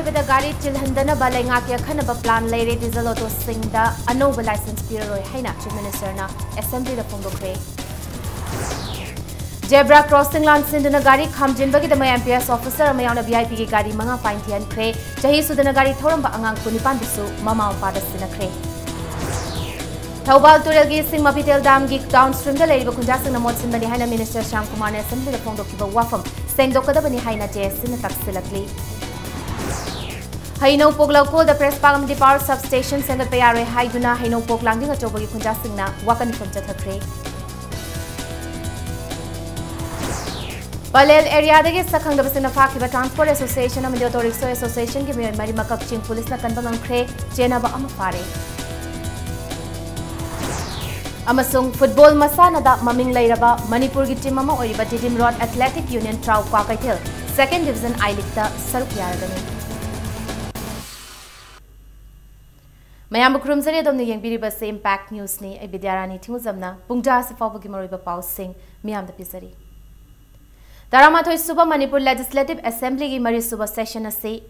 अकोइबदा गाड़ी चिल्हंदनबा लेंगाके अखनबा प्लान लेरे डीजल ऑटो सिंगदा अनोबा लाइसेंस पिररोय हाइना चीफ मिनिस्टरना असेंबली दा फोंदोखरे जेब्रा क्रॉसिंग लाइन सिंदना गाड़ी खामजिनबगी द एमपीएस ऑफिसर अमयावना वीआईपी की गाड़ी मंगा फाइन थियनख्रे चही सुदना गाड़ी थोरंबा अंगांग कुनिपान दिसु ममा उपादा सिनख्रे थौबाल तुरेल की सिंह मफिटेल डाम की डाउनस्ट्रीम दा लेरिबा खुंजासिंग नमोद सिनबनी हाइना मिनिस्टर श्याम कुमार ने असेंबली दा फोंदोखिबा वाफम सेंगदोकदबनी हाइना JSC तक्सिलकली Haino Poglako, the press pagam di power substation Sangat Payare Haiduna, Haino Poglangi, a Tobogi Punjasingna, Wakan from Jatakre. Palel area the Sakang of Sinafaki Transport Association and the Autorixo Association give me Marimakaching Police Nakanbang Craig, Jenaba Amafare. Amasung football Masana da Maming Lairaba, Manipur Gitimama or Ibatidim Road Athletic Union Trau Kwakaitil, 2nd Division Ilikta, Sarukyaragani. Mayam Krumsari dom the Yangbiriba same Impact News ni a Bidiarani Tinguzamna, Pungja Sifabugimoriba Pau Singh, Miam the Pisari. Daramato Suba Manipur Legislative Assembly Gimari Suba Session Asi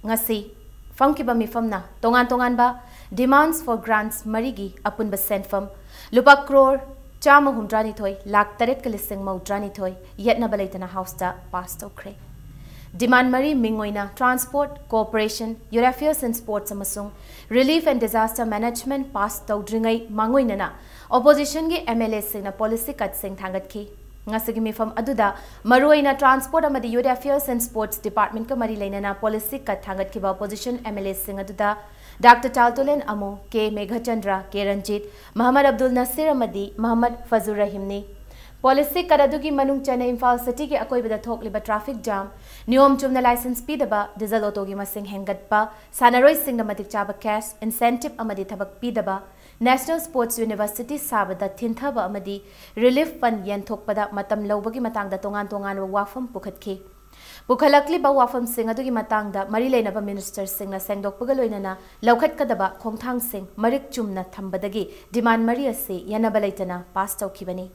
Ngasi, Funkiba Mifamna, Tonganba, demands for grants Marigi upon Basent from Lupa Crore, Chama Humdrani Toy, Lak Taret Kalising Maudrani Toy, yet Nabalatana House da Pasto Cray. Demand Mari Mingoina, Transport, Cooperation, Your Affairs and Sports Amasung, Relief and Disaster Management passed Dringai Mangoinana, Opposition gi MLA Singna Policy Cut Sing Tangatki. Ngasagimi from Aduda, Maruina Transport Amadi Your Affairs and Sports Department Kamari Lanana Policy Cut Tangatkiba Opposition MLA Sing Aduda, Dr. Taltulen Amo, K. Meghachandra, K. Ranjit, Muhammad Abdul Nasir Amadi, Muhammad Fazur Rahimni. Policy Karadugi Manung Chana Imphal City ke akoi bida thok liba traffic jam, Niyom chumna license pidaba, diesel auto gi masing hengatpa, Sanaroi sing na matik chaba cash, incentive amadi thabak pidaba, National Sports University sabada tinthaba amadi, relief fund yen thokpada matam lawbagi matang da tongan wafam pukhatki. Pukhalakli ba wafam sing adugi matang da marilena ba minister sing na sengdok pugaloinana, laukhat kadaba khongthang sing marik chumna thambadagi, demand maria se yanabalaitana pastaw kibani.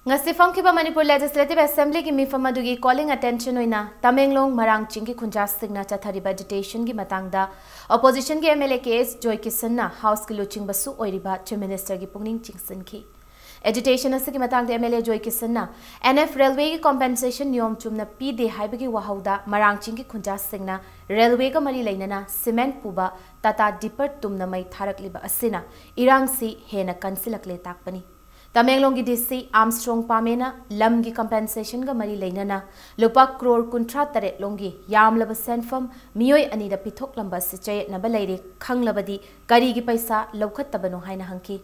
Ngasifang kiba Manipur Legislative Assembly ki mifamadugi calling attention oina Tamenglong Marangching ki khunjas signa chathariba agitation ki matangda opposition ki MLA case Joy Kisan na house ki luching basu oiriba Chief Minister ki pungning chingsin ki agitation asiki matangda MLA Joy Kisan na NF railway ki compensation niyom chumna pi de haibagi wahauda Marangching ki khunjas signa railway ka mari lainana cement puba tata dipper tumna mai tharakliba asina irangsi hena kansilakle takpani Tamenglong ki DC Armstrong Pamena lam ki compensation ga mari leinana lupa crore kuntra tare longi yam laba senfam miyoi ani da pithok lamba sichai na balaire khang labadi kari gi paisa lokhat tabano haina hangki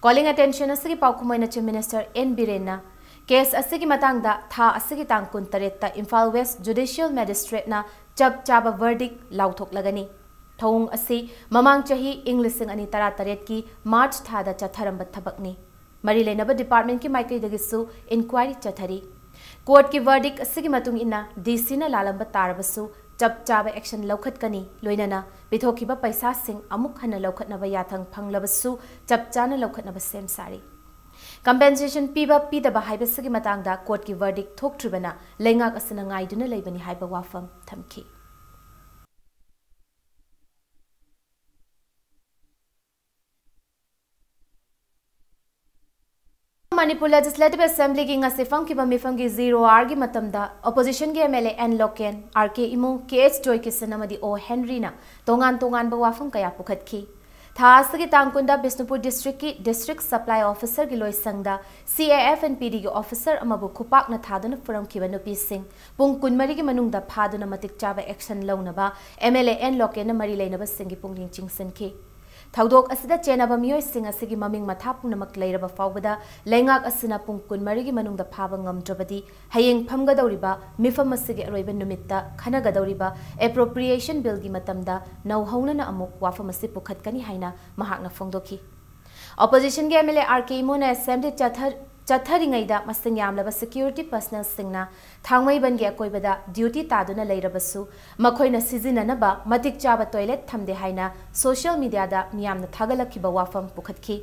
calling attention asigi paukumoina Chief Minister N Birena case asigi matangda tha asigi tang kun taretta Imphal West Judicial Magistrate na chab chaba verdict lauthok lagani thong asi mamang chahi English ani tara taret ki March thada chatharamba thabakni Mari Lenaba Department ki Michael Dagisu inquiry chathari. Court ki verdict asigi matung ina DC na lalamba tarabasu chap chaba action lokhat kani loinana pithokiba paisa sing amuk hana lokhat na yathang phanglabasu chap chana lokhat na basem sari. Compensation piba pidaba haiba sigi matangda court ki verdict thok tribana lengak asana ngaiduna leibani haiba wafam thamki. Manipur Legislative Assembly ki ngasifang ki bamifang ki 0R ki matamda opposition ki MLA N Loken RK Imu KH Joy Kisan amadi O Henry na tongan ba wafam kaya pukhat ki thas ki tangkunda Bisnupur district ki district supply officer ki loi sangda CAF and PD ki officer amabu khupak na thaduna forum ki banu pising pung kunmari ki manungda phaduna matik chaba action launa ba MLA N Loken na mari leina ba singi pungling chingsen ki Thaudok asida chenaba miyoi sing asigi maming mathapuna maklairaba fawbada lengak asina pungkun marigi manungda phaba ngamdrabadi hayeng phamga dauriba mifam asigi aroiba numitta khanaga dauriba appropriation bill gi matamda nauhauna na amuk wafam asi pukhatkani haina mahakna phongdoki opposition ge MLA RK Imona assembly चथरिङैदा मसिङ यामलबा security personnel सिंगना थांमैबनगी अकोइबदा duty तादुना लेरबसु मखोइना सिजिननबा मतिक चाबा टॉयलेट थमदे हाइना सोशल मीडियादा मियामना थागलखिबा वाफम पुखतखि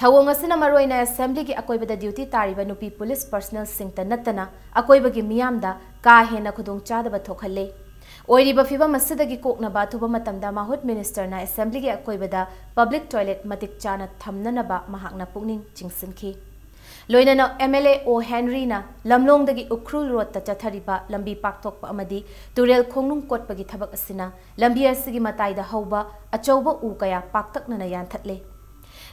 थवोंग असना मरोइना असेंबली की अकोइबदा ड्यूटी तारिबा नुपी पुलिस पर्सनल सिंगता नत्तना अकोइबगी मियामदा का हेना खुदोंग चादबा थोखल्ले ओइरिबा फिबम असदगी कोकनबा थुबा मतमदा माहुत मिनिस्टरना असेंबली की अकोइबदा पब्लिक टॉयलेट मतिक चाना थमननबा महाकना पुकनिंग चिंगसिनखि लोइनना एमएलए ओ हेनरीना लमलोंगदगी उख्रुल रोड चथरिबा लंबी पाक्थोकपा अमदी तुरेल खोंगनुंग कोटपगी थबक असिना लंबी असिगी मताइदा हौबा अचौबा उ कया पाक्तकनना यानथतले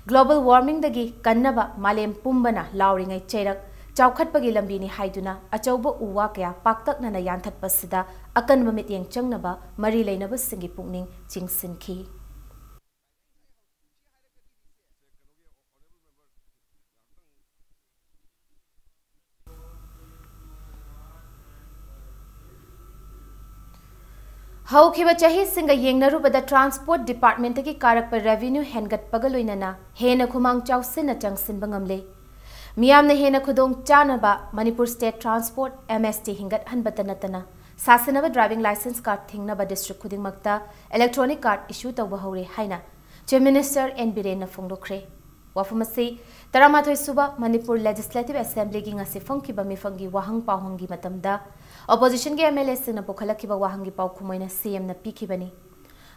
ग्लोबल वार्मिंग दगी कन्नबा मालेम पुंबना लाउरिंगै चेरक चौखटपगी लंबीनी हाइदुना अचौबा उवा कया पाक्तकनना यानथतपसिदा अकनबा मित्येंग चंगनबा मरी लेनबा सिंगी पुकनिंग चिंगसिनखि हौखिबा चाही सिंगा येंगनरुबदा ट्रांसपोर्ट डिपार्टमेंट की कारक पर रेवेन्यू हेनगटपगा लोइनना हेना खुमांग चाउसिन चंगसिनबा ngamle मियामने हेना खुदोंग चानबा मणिपुर स्टेट ट्रांसपोर्ट एमएसटी हिंगत हनबता नतना सासनबा ड्राइविंग लाइसेंस कार्ड थिंगनबा डिस्ट्रिक्ट खुदिंगमक्ता इलेक्ट्रॉनिक कार्ड इशू तौबा हौरे हाइना चीफ मिनिस्टर एन बिरेन फोंदोखरे वाफमसी तरामाथोय सुबा मणिपुर लेजिस्लेटिव असेंबली की ngasi फंगखिबा मिफंगी वाहंग पावहंगी मतमदा ऑपोजिशन के एमएलए सिंह पुखलखिबा वाहंगी पावखुमोइना सीएम न पीखिबनी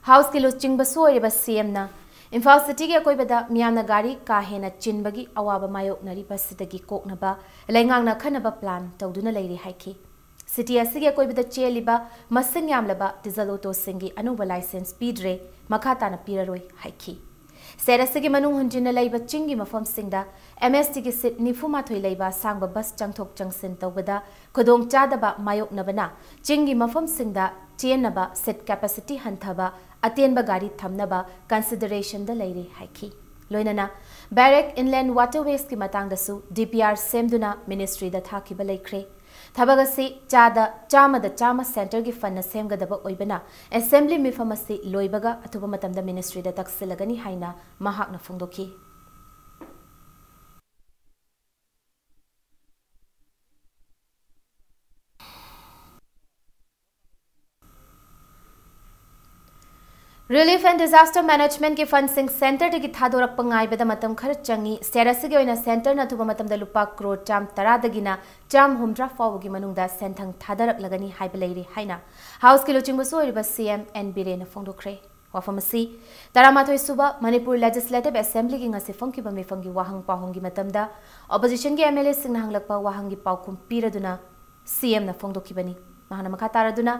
हाउस की लुचिंग सोइबा सीएम न इम्फाल सिटी के अकोइबदा मियामना गाड़ी का हेना चिनबगी अवाबा मायोकनरी बसिदगी कोकनबा लेंगांगना खनबा प्लान तौदुना लेरि हाइखि सिटी असिगी अकोइबदा चेलिबा मसिंग यामलबा डीजल ऑटो सिंगी अनुबा लाइसेंस पीड्रे मखाताना पीररोय हाइखि सेरसगी मनुंग हुंजिना लैबा चिंगी मफम सिंगदा एमएसटी की सीट निफुमाथोय लैबा सांगबा बस चंगथोक चंगसिन तौबदा खुदोंग चादबा मायोकनबना चिंगी मफम सिंगदा चेनबा सीट कैपेसिटी हंथबा अतेनबा गाड़ी थमनबा कंसिडरेशन द लैरे हाइखि लोइनना बैरेक इनलैंड वाटरवेज की मतंगदसु डीपीआर सेमदुना मिनिस्ट्री दा थाखिबा लैख्रे थबगसी चादा चामद चामा सेंटर की फन सेमगदब ओइबना असेंबली मिफमसी लोइबगा अथुबा मतमदा मिनिस्ट्री दा तक्सिलगनी हाइना महाकना फोंदोखि रिलीफ एंड डिजास्टर मैनेजमेंट की फंड सेंटर की थादोरक पंगाइबदा मतम खर चंगी स्टेरसगी ओइना सेंटर नथुबा मतमदा लुपा करोड़ चाम तरादगिना चाम हुमद्रा फावगी मनुंगदा सेंथंग थादरक लगनी हाइब लेरी हाइना हाउस की लुचिंग बसोइबा सीएम एन बिरेन फोंदोखरे वाफमसी तरामाथोय सुबा मणिपुर लेजिस्लेटिव असेंबली की ngasi फंगखिबा मिफंगी वाहंग पाहोंगी मतमदा ऑपोजिशन के एमएलए सिंह हंगलकपा वाहंगी पाउखुम पीरदुना सीएम न फोंदोखिबनी महाना मखा तारदुना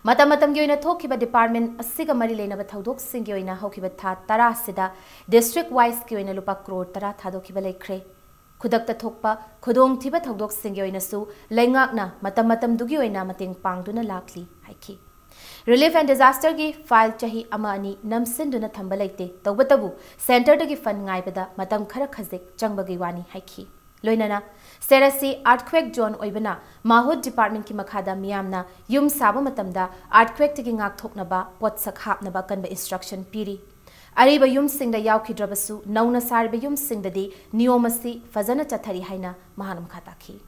मतम मतम की ओइना थोखिबा डिपार्टमेंट असिगा मरी लेनबा थौदोक सिंगी ओइना हौखिबा था 10 सिदा डिस्ट्रिक्ट वाइज की ओइना लुपा करोड़ 10 थादोखिबा लेख्रे खुदकता थोकपा खुदोंग थिबा थौदोक सिंगी ओइनासु लेंगाकना मतम मतम दुगी ओइना मतेंग पांगदुना लाखली हाइखि रिलीफ एंड डिजास्टर की फाइल चाही अमा अनि नमसिनदुना थंबा लेते तौबतबु सेंटर की फंड गाइबदा मतम खरा खजिक चंगबगी वानी हाइखि लोइनना सेरसी अर्थक्वेक जोन ओइबना माहुत डिपार्टमेंट की मखादा मियामना युम साबा मतमदा अर्थक्वेक तगी ngak थोकनबा पोटसक हापनबा कनबा इंस्ट्रक्शन पीरी अरिबा युम सिंगदा यावखिद्रबसु नौना सारिबा युम सिंगददी नियमसी फजना चथरी हाइना महानम खाताखि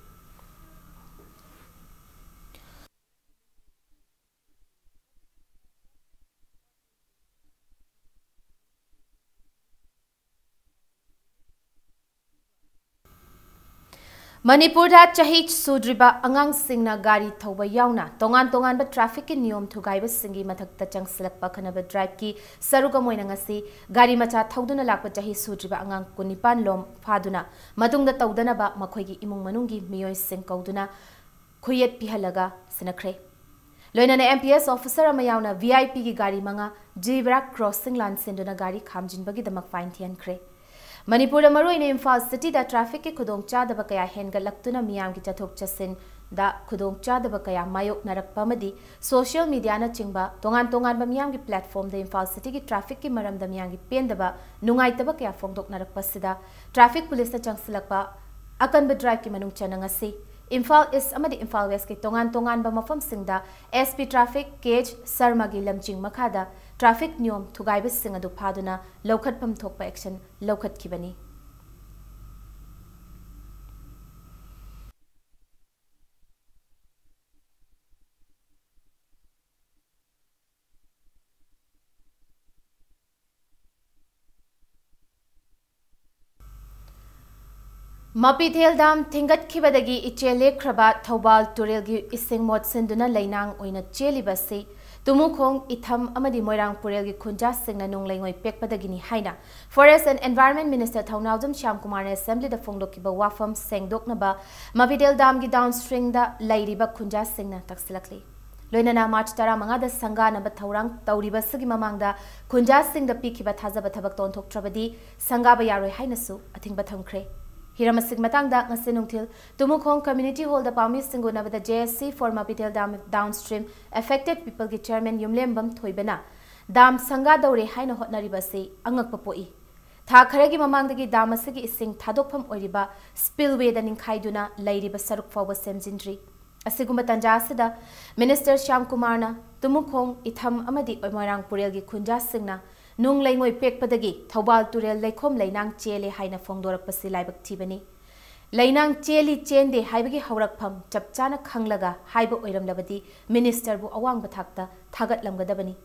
मणिपुर चाही सूद्रिबा अंगांग सिंगना गाड़ी थौबा यावना तोंगान तोंगान ट्रैफिक के नियम थुगाइबा सिंगी मथक्ता चंगसलकपा खनबा ड्राइव की सरुगमोइना ngasi गाड़ी मचा थौदुना लाकपा चाही सूद्रिबा अंगांग कुनिपान लोम फादुना मतुंगदा तौदनबा मखोइगी इमुंग मनुंगी मियोय सिंग कौदुना खुयेत पिहलगा सिनखरे लोइनना एमपीएस ऑफिसर अमा यावना वीआईपी की गाड़ी मंगा जीब्रा क्रॉसिंग लाइन सिंदुना गाड़ी खामजिनबगी दमक फाइन थियनखरे मणिपुर मरुइन इम्फाल सिटी दा ट्रैफिक के खुदोंग चादबा कया हेनगलक्तुना मियाम की चथोक चसिन दा खुदोंग चादबा कया मायोक नरकपमदी सोशल मीडिया न चिंबा तोंगान तोंगान मियाम की प्लेटफॉर्म द इम्फाल सिटी की ट्रैफिक की मरम द मियाम की पेंदबा नुंगाइतबा कया फोंदोक नरकपसिदा ट्रैफिक पुलिस न चंगसलकपा अकनब ड्राइव की मनुंग चनंगसी इम्फाल ईस्ट अमदी इम्फाल वेस्ट के तोंगान तोंगान मफम सिंगदा एसपी ट्रैफिक केज शर्मा की लमचिंग मखादा ट्रैफिक नियम थुगाइब सिंग अदु फादुना लौखटफम थोकपा action लौखटखिबनी Mapithel Dam Tingat Kibadagi Ichele Krabat Tobal Turelgi Ising Mot Sinduna Lainang Oina Chelibasi Tumukong Itam Amadi Moirang Purelgi Kunja Singna Nunglangoy Pekpadagini Haina Forest and Environment Minister Taunazum Sham Kumar Assembly the Fongdokiba Wafam Sengdoknaba Mapithel Dam Gi downstream da Lairiba Kunja Singna Taksilakli Loinana March Tara Mangada Sangana Bataurang Tauriba Sigi Mamanga Kunja Sing the Pikiba Taza Batabakton Tok Trabadi Sangaba Yaro Hainasu Ating Batamkre Hiramasig Matangda Nasinungtil, Tumukong Community Hall the Pami Singuna with the JSC for Mapithel Dam downstream affected people ki chairman Yumlembam Toibana. Dam Sanga Dore Haina Hotnaribasi, Angak Papoi. Ta Karegi Mamangagi Damasigi is sing Tadopam Oriba, spillway than in Kaiduna, Lady Basaruk for Semzindri. Asigumatanjasida, Minister Sham Kumarna, Tumukong, Itam Amadi Omarang Purelgi Kunja Singna. Nung Langoy Pek Padagi, Tobal Turel Lakom Lainang Chele Haina Fongdorak Pasi Laibak Tibani. Lainang Cheli Chende Haibagi Haurakpam, Chapchana Kanglaga, Haiba Oiram Labadi, Minister Bu Awang Batakta, Tagat Lamgadabani.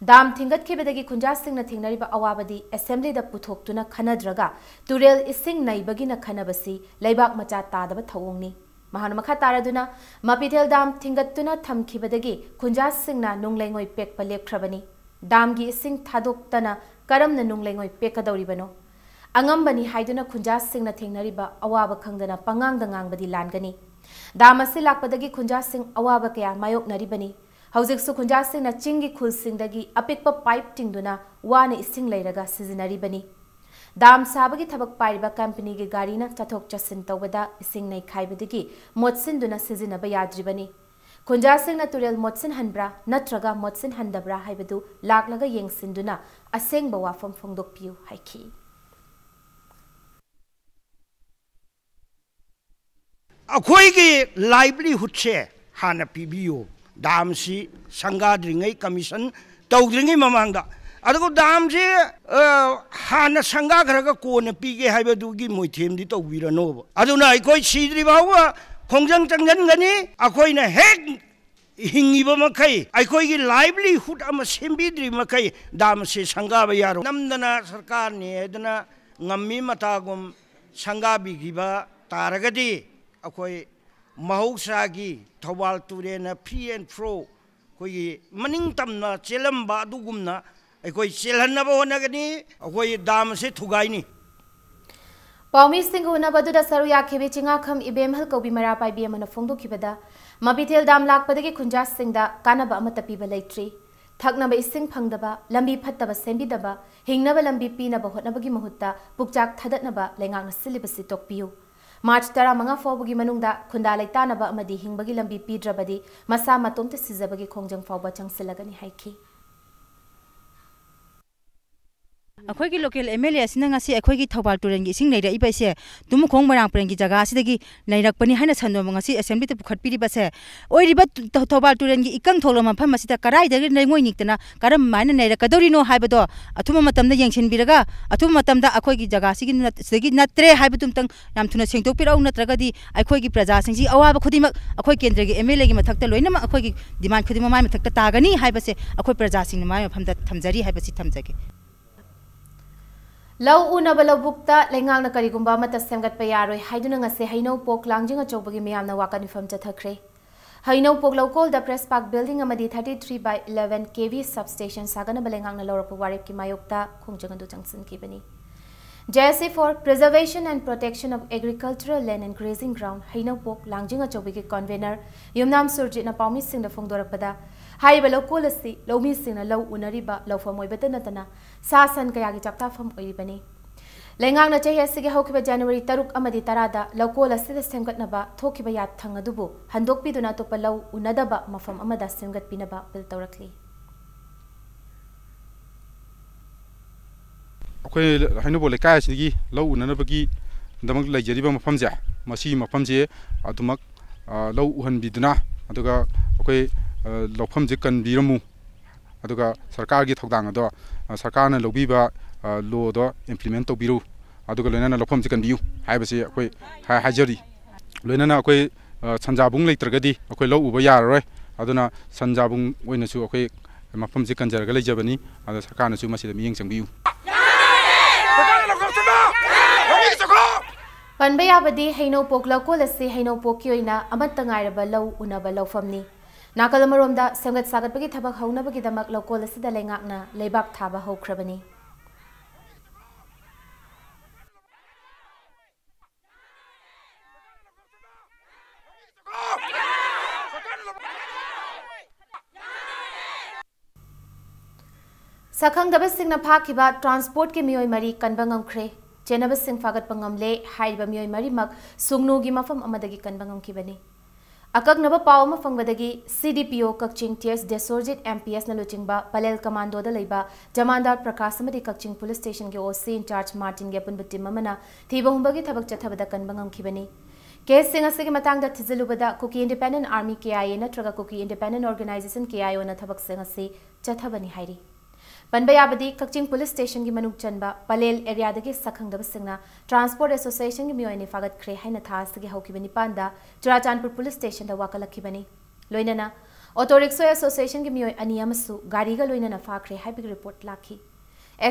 Dam Tingat Kibadagi Kunjasing na Tingnariba Awabadi, Assembly the Putok Tuna Kanadraga, Turel Ising Naibagina Kanabasi, Laibak Macha Tadaba Tawongni. Mahanamaka Taraduna, Mapithel Dam Tingatuna Tam Kibadagi, Kunjasing na Nung Langoy Pek Palek Krabani. Damgi Sing Tadok Tana, Karam the Nunglangoy Pekadoribano. Angambani Haiduna Kunja Sing na Tingnariba, Awaba Kangana, Pangang the Ngangbadi Langani. Damasilak Padagi Kunja Sing Awaba Kaya, Mayok Naribani. Housing Su Kunja Sing na Chingi Kul Sing Dagi, Apikpa Pipe Tingduna, Wana Ising Lairaga, Sizinaribani. Dam Sabagi Tabak Paiba Company Garina, Tatok Jasin Tawada, Ising Nay Kaibadigi, Motsinduna Sizinabayadribani. Kunjasing na Turel Motsin Hanbra, Natraga Motsin Handabra Haibadu, Laglaga Yang Sinduna, Asing Bawa from Fongdok Piu, Haiki. Akoigi livelihood share, Hana PBU, Damsi, Sangadringai Commission, Tawdringi Mamanga. Adago Damsi, Hana Sangagraga Kona Pigi Haibadugi Mutim Dito Viranova. Aduna, Ikoi Sidribawa. Kongjang Tangan Gani, Akoina Head Hingiba Makai, Akoigi livelihood Amasimbi Makai, Damsi Sangaba Yaro, Namdana Sarkani, Edna, Ngami Matagum, Sangabi Giba, Taragadi, Akoi Mahosagi, Tawal Turena, P and Pro, Koi Maningtamna, Chelamba Dugumna, Akoi Chelanaba Nagani, Akoi Damsi Tugaini. Paumi Singuna Baduda Saruya Kibichinga come Ibem Halko Bimara by Biamana Fondo Kibada, Mapithel Dam Lak Padagi Kunja Singda, Kanaba Matapiba Latri, Tagnaba Ising Pangdaba, Lambi Pataba Sembidaba, Hingnaba Lambi Pinaba Hotnabagi Mahuta, Bukjak Tadatnaba, Lengang Silibasi Tokpiu. March Tara Manga Fobugi Manunda, Kundalai Tanaba Amadi Hingbagi Lambi Pidrabadi, Masa Matum to Sizabagi Kongjang Fobachang Silagani Haiki. अखोई local MLA सिंगासी अखोई थौबाल तुरंगी सिंग लेर इबसे तुम खोंग मरांग परंगी जगह सिदगी लेरकपनी हाना सन्दो मंगासी assembly ते पुखटपिरि बसे ओइरिबा थौबाल तुरंगी इकंग थोलो मफम मसिता कराइदगी नेंगोइ निक्तना करम माइना नेरकदोरिनो हाइबदो अथुम मतमदा यंगसिनबिरगा अथुम मतमदा अखोई जगह सिगी नत्रे हाइबतुम तंग याम थुना सेंगतोपिराउ नत्रगदी अखोई प्रजा सिंगी अवाब खुदिमक अखोई केंद्र के एमएलए की मथक्ता लोइनमा अखोई डिमांड खुदिमा माइ मथक्ता तागनी हाइबसे अखोई प्रजा सिंग माइ मफमदा थमजरी हाइबसी थमजगे Lau Unabala Bukta, Lengang Karigumba, Matasangat Payaro, Haidunanga say Haino Pok Langjing a Chobagi Miana Wakani from Tatakre. Haino Pok local the press park building Amadi 33/11 kV substation Sagana Balangang Lora Puwariki Mayokta, Kungjangandu Junction Kibani. JSA for Preservation and Protection of Agricultural Land and Grazing Ground, Haino Pok Langjing a Chobagi convener, Yumnam Surjit Napami Sing the Fongdorapada. Haiba local si, Lomi Sing a low Unariba, low for Moibetanatana, Sasan Kayagi Chapta from Oibani. Lengang na Chehesigi Hokiba January Taruk Amadi Tarada, local Sidas Tangatnaba, Tokibayat Tangadubu, Handok Piduna Topalo, Unadaba, Mafam Amada Singat Pinaba, Piltorakli. Okay, Hannibal Kashi, low Unabagi, the Munk like Jeriba Mafamja, Masi Mafamje, Atumak, low Uhan Biduna, Atuga, okay. Lopam Jikan Biramu, Aduga, Sarkagi Togdangado, Sarkana Lobiba, Lodo, Implemento Biru, Aduga Lena Lopam Jikan View, Hibasi, Hajari, Lena, Sanjabung later Gadi, okay, low Ubayar, Aduna, Sanjabung, Winasu, okay, Mapam Jikan Jargali Jabani, and the Sarkana Sumasi the Mings and View. Panba yabadi haino pok lokol ase haino pok yoina amatta ngairaba law unaba lawfamni. Nakalamaromda semgat sagatpagi thabak haunabagi damak lokol asida lengakna leibak thaba hokrabani. Sakhang dabas singna phakiba transport ke miyoi mari kanbangam khre. Chenabas sing fagat pangamle haiba miyoi mari mak sungnu gi mafam amadagi kanbangam kibani. Akak naba pawma fangbadagi CDPO Kakching TS Desorjit MPS na luchingba Palel Commando da leiba Jamandar Prakasamadi Kakching Police Station ge OC in charge Martin ge punbutti mamana thiba humbagi thabak chathabada kanbangam kibani. Case singa sigi matangda thizilubada Kuki Independent Army KIA natraga Kuki Independent Organization KIO na thabak singa si chathabani hairi. Panbayabadi Kakching Police Station ki manuk chanba Palel area dagi sakhang dabasingna Transport Association ki miyoini fagat kre haina thas gi haukibani panda Churachandpur Police Station da wakalakibani loinana Auto Rickshaw Association ki miyoi ani amasu gari ga loinana fakre haibig report lakhi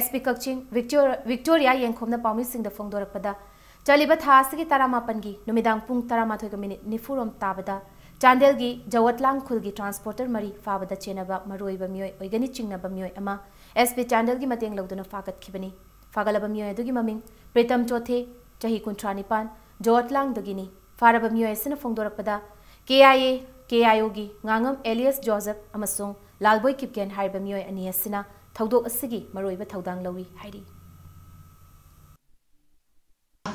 SP Kakching Victoria yengkhomna pawmi sing da phongdorakpada chaliba thas gi taramapan gi numidang pung 13 minute nifurom tabada Chandel gi Jawatlang khulgi transporter mari fabada chenaba maroiba miyoi oigani chingnaba miyoi ama SP Chandel gi mateng lawduna fagat khibani fagalaba miyoi dugi maming Pritam Chothe chahi 35 Jawatlang dagini faraba miyoi sina phongdorakpada KIA KIO gi ngangam Elias Joseph amasung Lalboy Kipken haiba miyoi ani asina thaudok asigi maroiba thaudang lawi hairi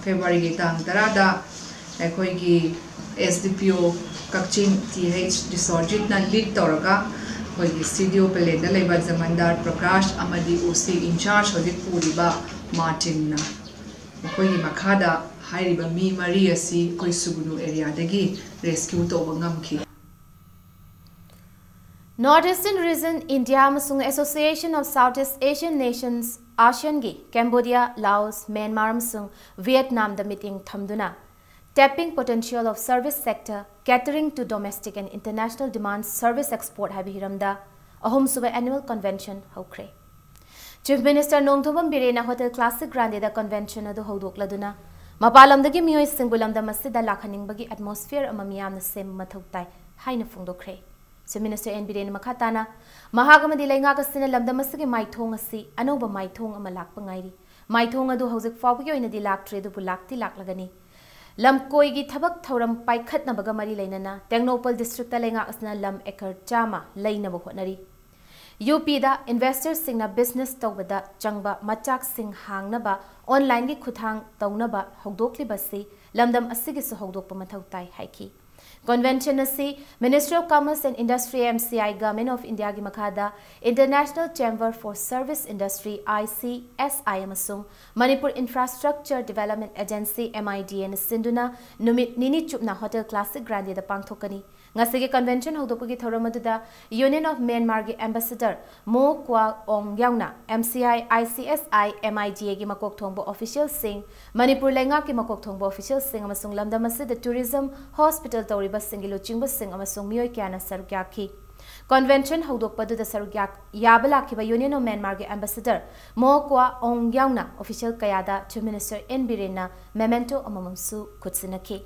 February gi tang tarada ekhoi gi SDPO Kakching TH Desorjit na lead toraga hoi studio pele da leba Zamandar Prakash amadi OC in charge hojik puriba Martin na hoi makhada hairiba mi Maria si koi sugunu area dagi rescue to bangamki Northeastern Region India amasung Association of Southeast Asian Nations ASEAN gi Cambodia Laos Myanmar amasung Vietnam da meeting thamduna Tapping potential of service sector, catering to domestic and international demands, service export habihiramda, ahom suba annual convention haukre. Chief Minister Nongthobam Birena Hotel Classic Grande da convention adu hodok laduna. Mapalamdagi miyoi singbulamda masida lakhaningbagi atmosphere amamiyamna sem mathautai haina phongdokre. Chief Minister N Birena makhatana mahagamadi lainga kasina lamda masigi maithong asi anoba maithong ama lakpa ngairi. Maithong adu hojik fawgi oinadi laktre du bulakti laklagani. Lamkoi gi thabak thauram paikhat na baga mari leinana Technopal district ta lenga asna lam ekar chama leina bo honari UP da investors singna business tawbada changba machak sing hangna ba online gi khuthang tawna ba hogdokli basi lamdam asigi su hogdok pa mathau tai haiki Convention asi Ministry of Commerce and Industry MCI Government of India gi makhada International Chamber for Service Industry ICSI amasung Manipur Infrastructure Development Agency MIDN sinduna numit nini chupna Hotel Classic Grande da pangthokani ngasigi convention hodopagi thoramadu Union of Myanmar gi ambassador Mo Kwa Ong Yauna MCI ICSI MIDA gi makok thongbo official sing Manipur lenga ki makok thongbo official sing amasung lamdam asi the tourism hospital tawriba singilo chingba sing amasung miyoi kyana sarukya Convention hodokpadu da sarugyak yabala kiba Union of Myanmar ge ambassador Mo Kwa Ong Yauna official kayada Chief Minister N Birena memento amamamsu kutsinaki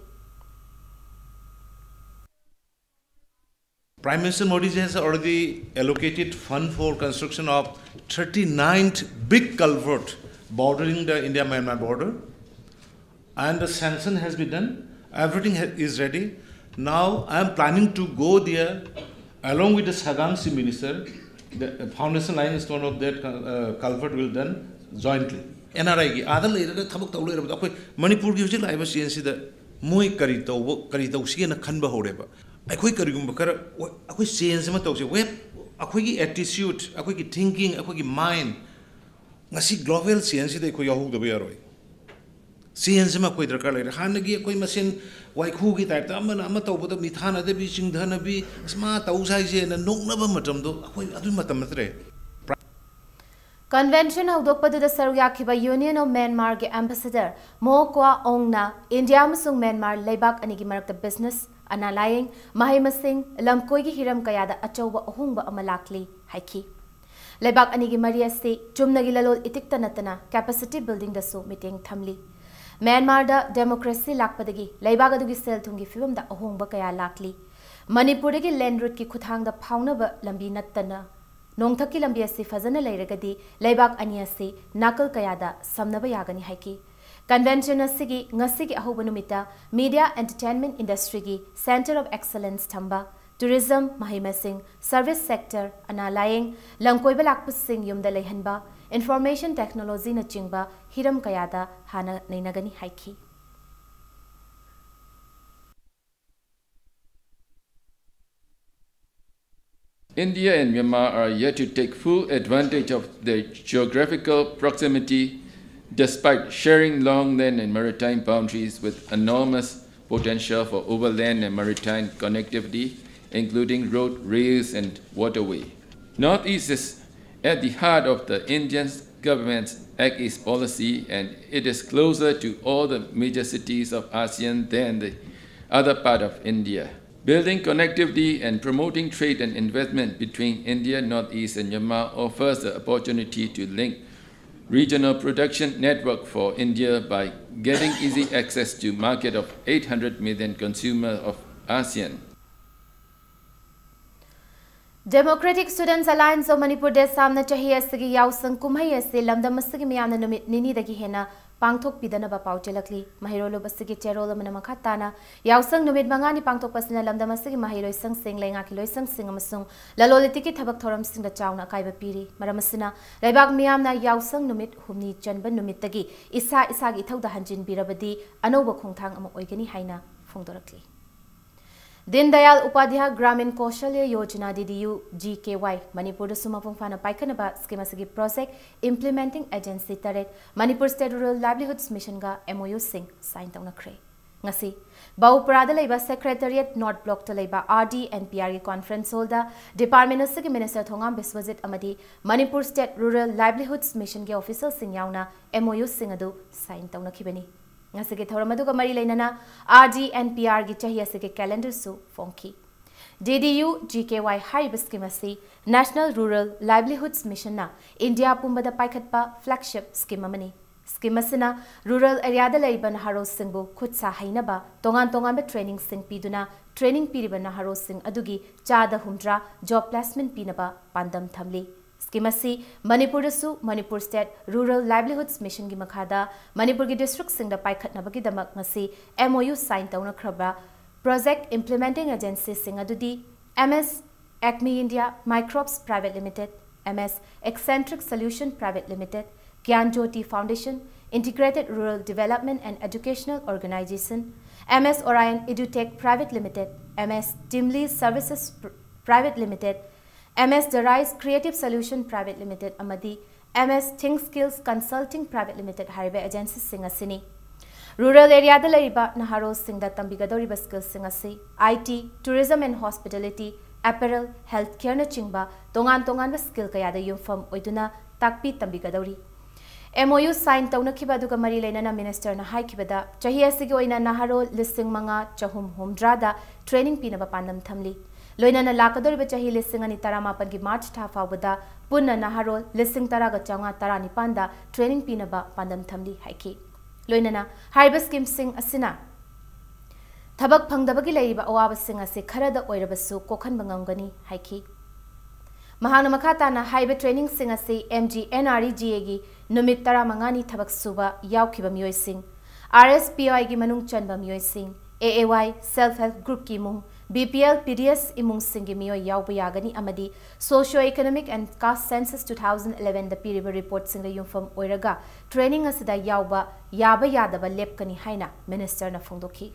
Prime Minister Modi has already allocated fund for construction of 39th big culvert bordering the India-Myanmar border, and the sanction has been done. Everything is ready. Now I am planning to go there along with the Sagamsi minister. The foundation line is one of that culvert will done jointly. NRI ki adal leira thabak tawle ra akoi Manipur gi hojik laiba CNC da moi kari taw si na khanba horeba akoi karigum kar akoi change ma tawse web akoi gi attitude akoi gi thinking akoi gi mind ngasi global CNC da akoi yahu da yaroi CNC ma koi darkar leira han gi akoi machine wai khu gi type ta ama tawbada mithana da bi chingdhana bi asma taw sai je na nokna ba matam do akoi adu matam matre Convention hodokpadu da sarugyakiba Union of Myanmar ge ambassador Mo Kwa Ong na India amasung Myanmar leibak anigi marakta business analying mahimasing lamkoi gi hiram kaya da achauba ahungba amalakli haiki leibak anigi maria se chumnagi lalol itikta natana capacity building da so meeting thamli Myanmar da democracy lakpadagi leibaga dugi sel thungi film da ahongba kaya lakli Manipur gi land route ki khuthang da phauna ba lambi nattana nongthaki lambi asi fazana leiragadi leibak ani asi nakal kaya da samnaba yagani haiki convention asigi ngasigi ahoba numita media entertainment industry gi center of excellence thamba tourism mahimasing service sector analaying langkoiba lakpusing yumda leihanba information technology na chingba hiram kayada hana nainagani haiki India and Myanmar are yet to take full advantage of their geographical proximity despite sharing long land and maritime boundaries with enormous potential for overland and maritime connectivity, including road, rails, and waterway. Northeast is at the heart of the Indian government's Act East policy, and it is closer to all the major cities of ASEAN than the other part of India. Building connectivity and promoting trade and investment between India, Northeast, and Myanmar offers the opportunity to link regional production network for India by getting easy access to market of 800 million consumers of ASEAN. Democratic Students Alliance of Manipur de samna chahi asigi yausang kumhai ase lamdam asigi miyamna numit nini dagi hena pangthok pidana ba pauchelakli mahirolo basigi cherol amana makhatana yausang numit mangani pangthok pasina lamdam asigi mahiroi sang sing lenga kiloi sang sing amasung lalolitiki thabak thoram sing da chauna kaiba piri maramasina leibak miyamna yausang numit humni chanba numit tagi isa gi thauda hanjin birabadi anoba khongthang ama oigani haina phongdorakli Din Dayal Upadhyaya Gramin Kaushalya Yojana DDU GKY Manipur Sumapung Fana Paikanaba scheme asigi project implementing agency taret Manipur State Rural Livelihoods Mission ga MOU sing sign taunakre ngasi Bauparada leiba Secretariat North Block to leiba RD and PR conference hall da Department asigi Minister Thongam Biswajit amadi Manipur State Rural Livelihoods Mission ge official sing yauna MOU sing adu sign taunakibani Ngasige Thoramadu Mari Lainana, RD and PR Gichahi Asige calendar su fonki. DDU GKY Haribskimasi, National Rural Livelihoods Mission na India Pumbada Paikatpa flagship scheme amani. Skimasina rural area da laiban haro singbu khutsa hainaba tongan training sing piduna training piribana haro sing adugi chada humdra job placement pinaba pandam thamli. Skimasi Manipur su Manipur State Rural Livelihoods Mission gi makhada Manipur gi district sing da paikhatna bagi damak ngasi MOU sign tauna khraba project implementing agency sing adudi MS Acme India Microbes Private Limited MS Eccentric Solution Private Limited Gyan Jyoti Foundation Integrated Rural Development and Educational Organization MS Orion EduTech Private Limited MS Dimly Services Private Limited MS Derise Creative Solution Private Limited Amadi MS Think Skills Consulting Private Limited Haribe Agency Singasini Rural area da laiba naharo singda tambigadori skills singasi IT Tourism and Hospitality Apparel Healthcare na chingba tongan skill kaya da yumfam oiduna takpi tambigadori MOU sign tauna kiba duga mari lena minister na hai kibada chahi asigi oina naharo listing manga chahum humdrada training pinaba pandam thamli Loinana lakadori chahi listing ani taramapan gi March tha fawbada punna naharo listing taraga changa tarani panda training pinaba pandam thamli haiki Loinana haiba scheme sing asina thabak phangdabagi leiba awaba sing ase kharada oirabasu kokhan bangangani haiki Mahana makhatana haiba training sing ase MGNREGA gi numit taramangani thabak suba yaukiba miyoi sing RSPI gi manung chanba miyoi sing AAY self help group ki mung BPL PDS imung singi miyoi yauba yagani amadi socio-economic and caste census 2011 the piriba report singa yumfam oiraga training asida yauba yaba yadaba lepkani haina minister na phongdoki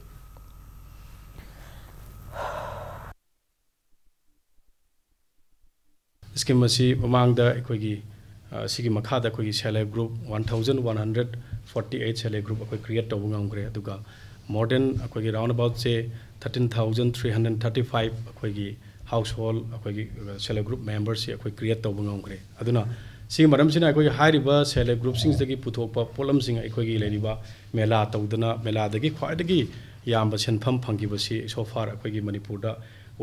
scheme asi mamangda ekogi sigi makhada ekogi self group 1148 self group ekoi create tobu ngamgre aduga more than ekogi round about say 13,335 ekogi household ekogi self group members ekoi create tobu ngamgre aduna sigi maram sina ekoi hairiba self group sings dagi puthokpa polam sing ekogi leriba mela tawduna mela dagi khwaidagi yamba senpham phangibasi so far ekogi manipur da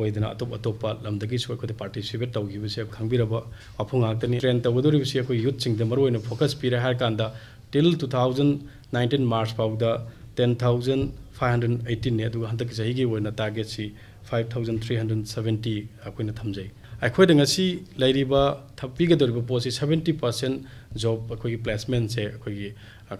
oidana atop lamdagi so ko participate tawgi bise khangbiraba aphung aktani train tawdori bise ko youth sing da maroina focus pira har kanda till 2019 March fauda 10,518 ne aduga hantak chahi gi oina target si 5,370 akoina thamjai akhoi danga si lairiba thapi ga doriba posi 70% job akoi placement se akoi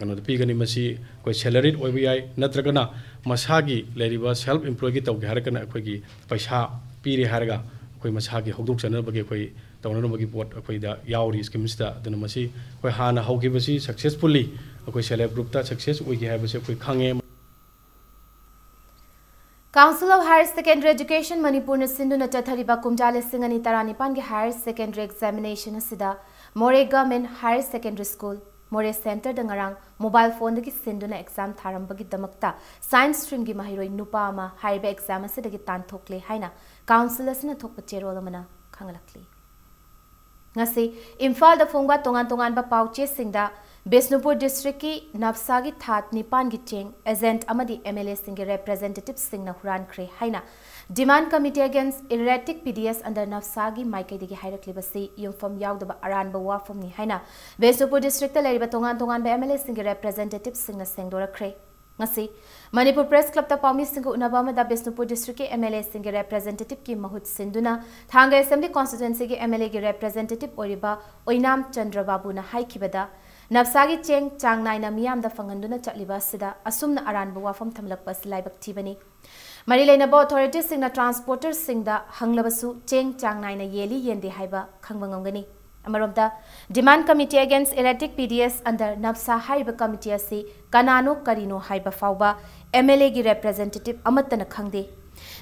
kano pi gani masi koi salaried oibu yai natragana masagi lairiba self employed gi tawge harkana akoi gi paisa piri harga koi masagi hokdok chana bagi koi tawna bagi pot akoi da yauri schemes da dana masi koi hana haugi basi successfully akoi self group ta success oigi ha basi koi khange Council of Higher Secondary Education Manipur na sinduna chathariba kumjale singani taranipan ge higher secondary examination asida More Government Higher Secondary School More Center dangarang mobile phone dagi sinduna exam tharambagi damakta science stream gi mahiroi nupa ama higher exam asidagi tan thokle haina council asina thokpa cherol amana khangalakli ngasi Imphal da phongba tongan ba pauche singda Bisnupur district ki Navsagi That Nipan gi cheng agent amadi MLA singh representatives singh na huran kre haina demand committee against erratic PDS under Navsagi Maikai digi hairakli basi yumfam yaudaba aran ba wafam ni haina Bisnupur district la riba tongan ba MLA singh representatives singh na sengdora kre ngasi Manipur Press Club ta Pami singh unaba ma da Bisnupur district ki MLA singh representative ki mahut sinduna Thanga Assembly constituency ki MLA gi representative oriba Oinam Chandra Babu na haikibada Navsagi cheng chang naina miyam da fanganduna chatliba sida asumna aran wafam thamlakpa silaibak thibani mari leina bo authorities singna transporters singda hanglabasu cheng chang naina yeli yende haiba khangbangongani amaromda demand committee against erratic PDS under Navsa haiba committee asi kanano karino haiba fauba MLA gi representative amatana khangde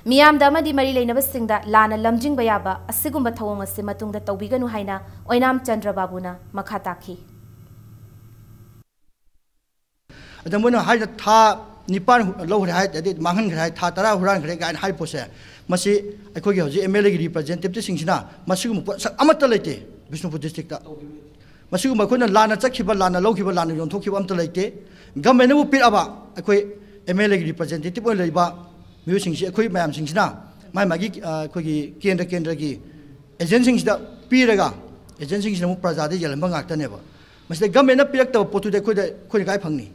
miyam da amadi mari leina basingda lana lamjing bayaba asigumba thawong ase matungda tawbiganu haina Oinam Chandra Babuna makhataki adamuna hai tha nipan lo hai adi mangan khai tha tara huran khai gan hai pose masi akhoi gi hoji MLA gi representative singsina masi mu amata leite Bisnupur district ta masi mu khona lana chakhiba lana lokhiba lana yon thokhiba amta leite government bu pit aba akhoi MLA gi representative oi leiba miu singsi akhoi mayam singsina mai magi akhoi gi kendra gi agent singsida piraga agent singsina mu praja de yelamba ngakta neba masi government na pirak ta potu de khoi kai phangni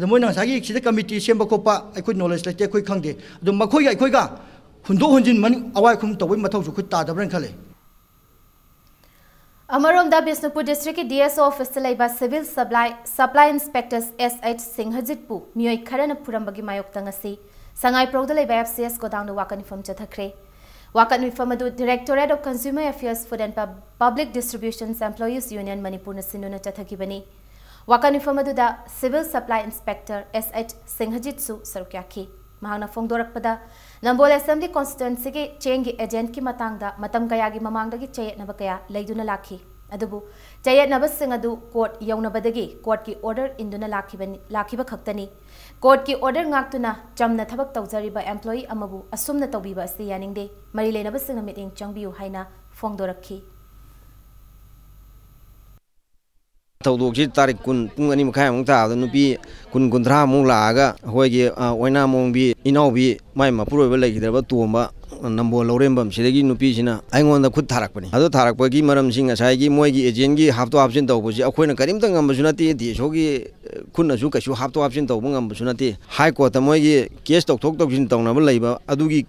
moina sagi sida committee semba kopa aikoi knowledge late aikoi khangde adu makhoi aikoi ga hundo hunjin man awai khum tawai mathau su khut ta dabran khale Amarom da Bisnupur district ki DSO office laiba civil supply inspectors SH Singhajit pu mioi kharana purambagi mayok tangasi sangai prod laiba FCS godown da wakan form chathakre wakan form adu Directorate of Consumer Affairs Food and Public Distributions Employees Union Manipur na sinuna chathakibani Wakan informadu da Civil Supply Inspector SH Singhajit su sarukyaki mahana fongdorakpada Nambol Assembly constituency ki chengi agent ki matangda matam kaya gi mamangda gi chayet nabakaya laiduna lakhi adubu chayet nabasing adu court yaunabadagi court ki order induna lakhiba khaktani court ki order ngaktuna chamna thabak tawjariba employee amabu asumna tawbiba ase yaningde mari leinabasing meeting changbiu haina fongdorakhi Tawdokji tarik kun pung ani makhai mong ta nupi kun kunthra mong laaga hoigi oina mong bi inau bi mai mapuroi ba legidaba tuomba nambo lorembam sidagi nupi sina aingonda khut tharakpani ado tharakpagi maram sing asai gi moigi agent gi hapto option tawbuji akoina karimta ngam sunati di sogi khunna su kasu hapto option tawbu ngam sunati high court ta moigi case tok jin tawna ba leiba adugi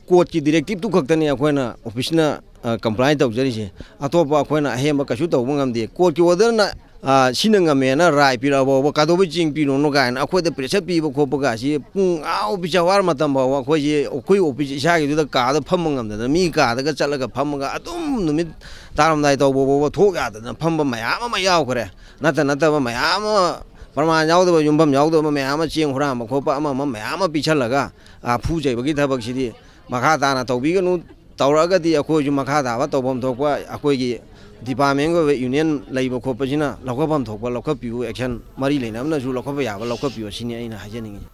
court ki directive tu khaktani akoina office na comply tawjari se atopa akoina hemba kasu tawbu ngam de court ki order na sinanga mena rai pirabo kadobi jing pino no gan akoi de pressure pi bo khopa ga si pung au bichawar matam ba akoi je akoi office isa gi da ka da pham ngam da mi ka da ga chalaga pham ga adum numit taram dai to bo thok ya da pham ba mayam ma yaw kore nata ba mayam parma yaw da yumbam yaw da mayam ching hura ma khopa ma mayam pi chalaga phu jai ba gi thabak si di makha ta na to bi ga nu tawra ga di akoi ju makha da ba to bom thok ba akoi gi Department of Union Labor Corporation lokapam thokpa lokapiu action mari leinamna ju lokapa yaba lokapiu sini aina hajaningi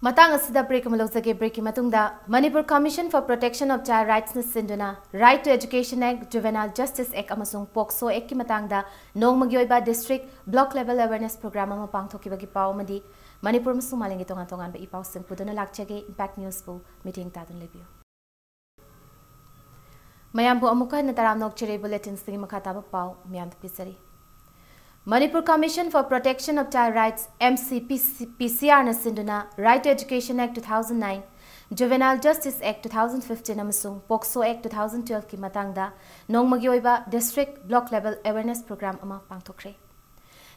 matang asida break malojage break matungda Manipur Commission for Protection of Child Rights na sinduna Right to Education Act Juvenile Justice Act amasung POCSO Act ki matangda nongmagi oiba district block level awareness program ama pangthokibagi pawmadi Manipur masu malingi tongan ba ipaw singpuduna lakchage Impact News bu meeting tadun lebiu Mayambu amuka na taramnok chire bulletin sing makataba pau miyam pisari Manipur Commission for Protection of Child Rights MCPCR na sinduna Right to Education Act 2009, Juvenile Justice Act 2015 amasung POCSO Act 2012 ki matangda nongmagi oiba district block level awareness program ama pangthokre.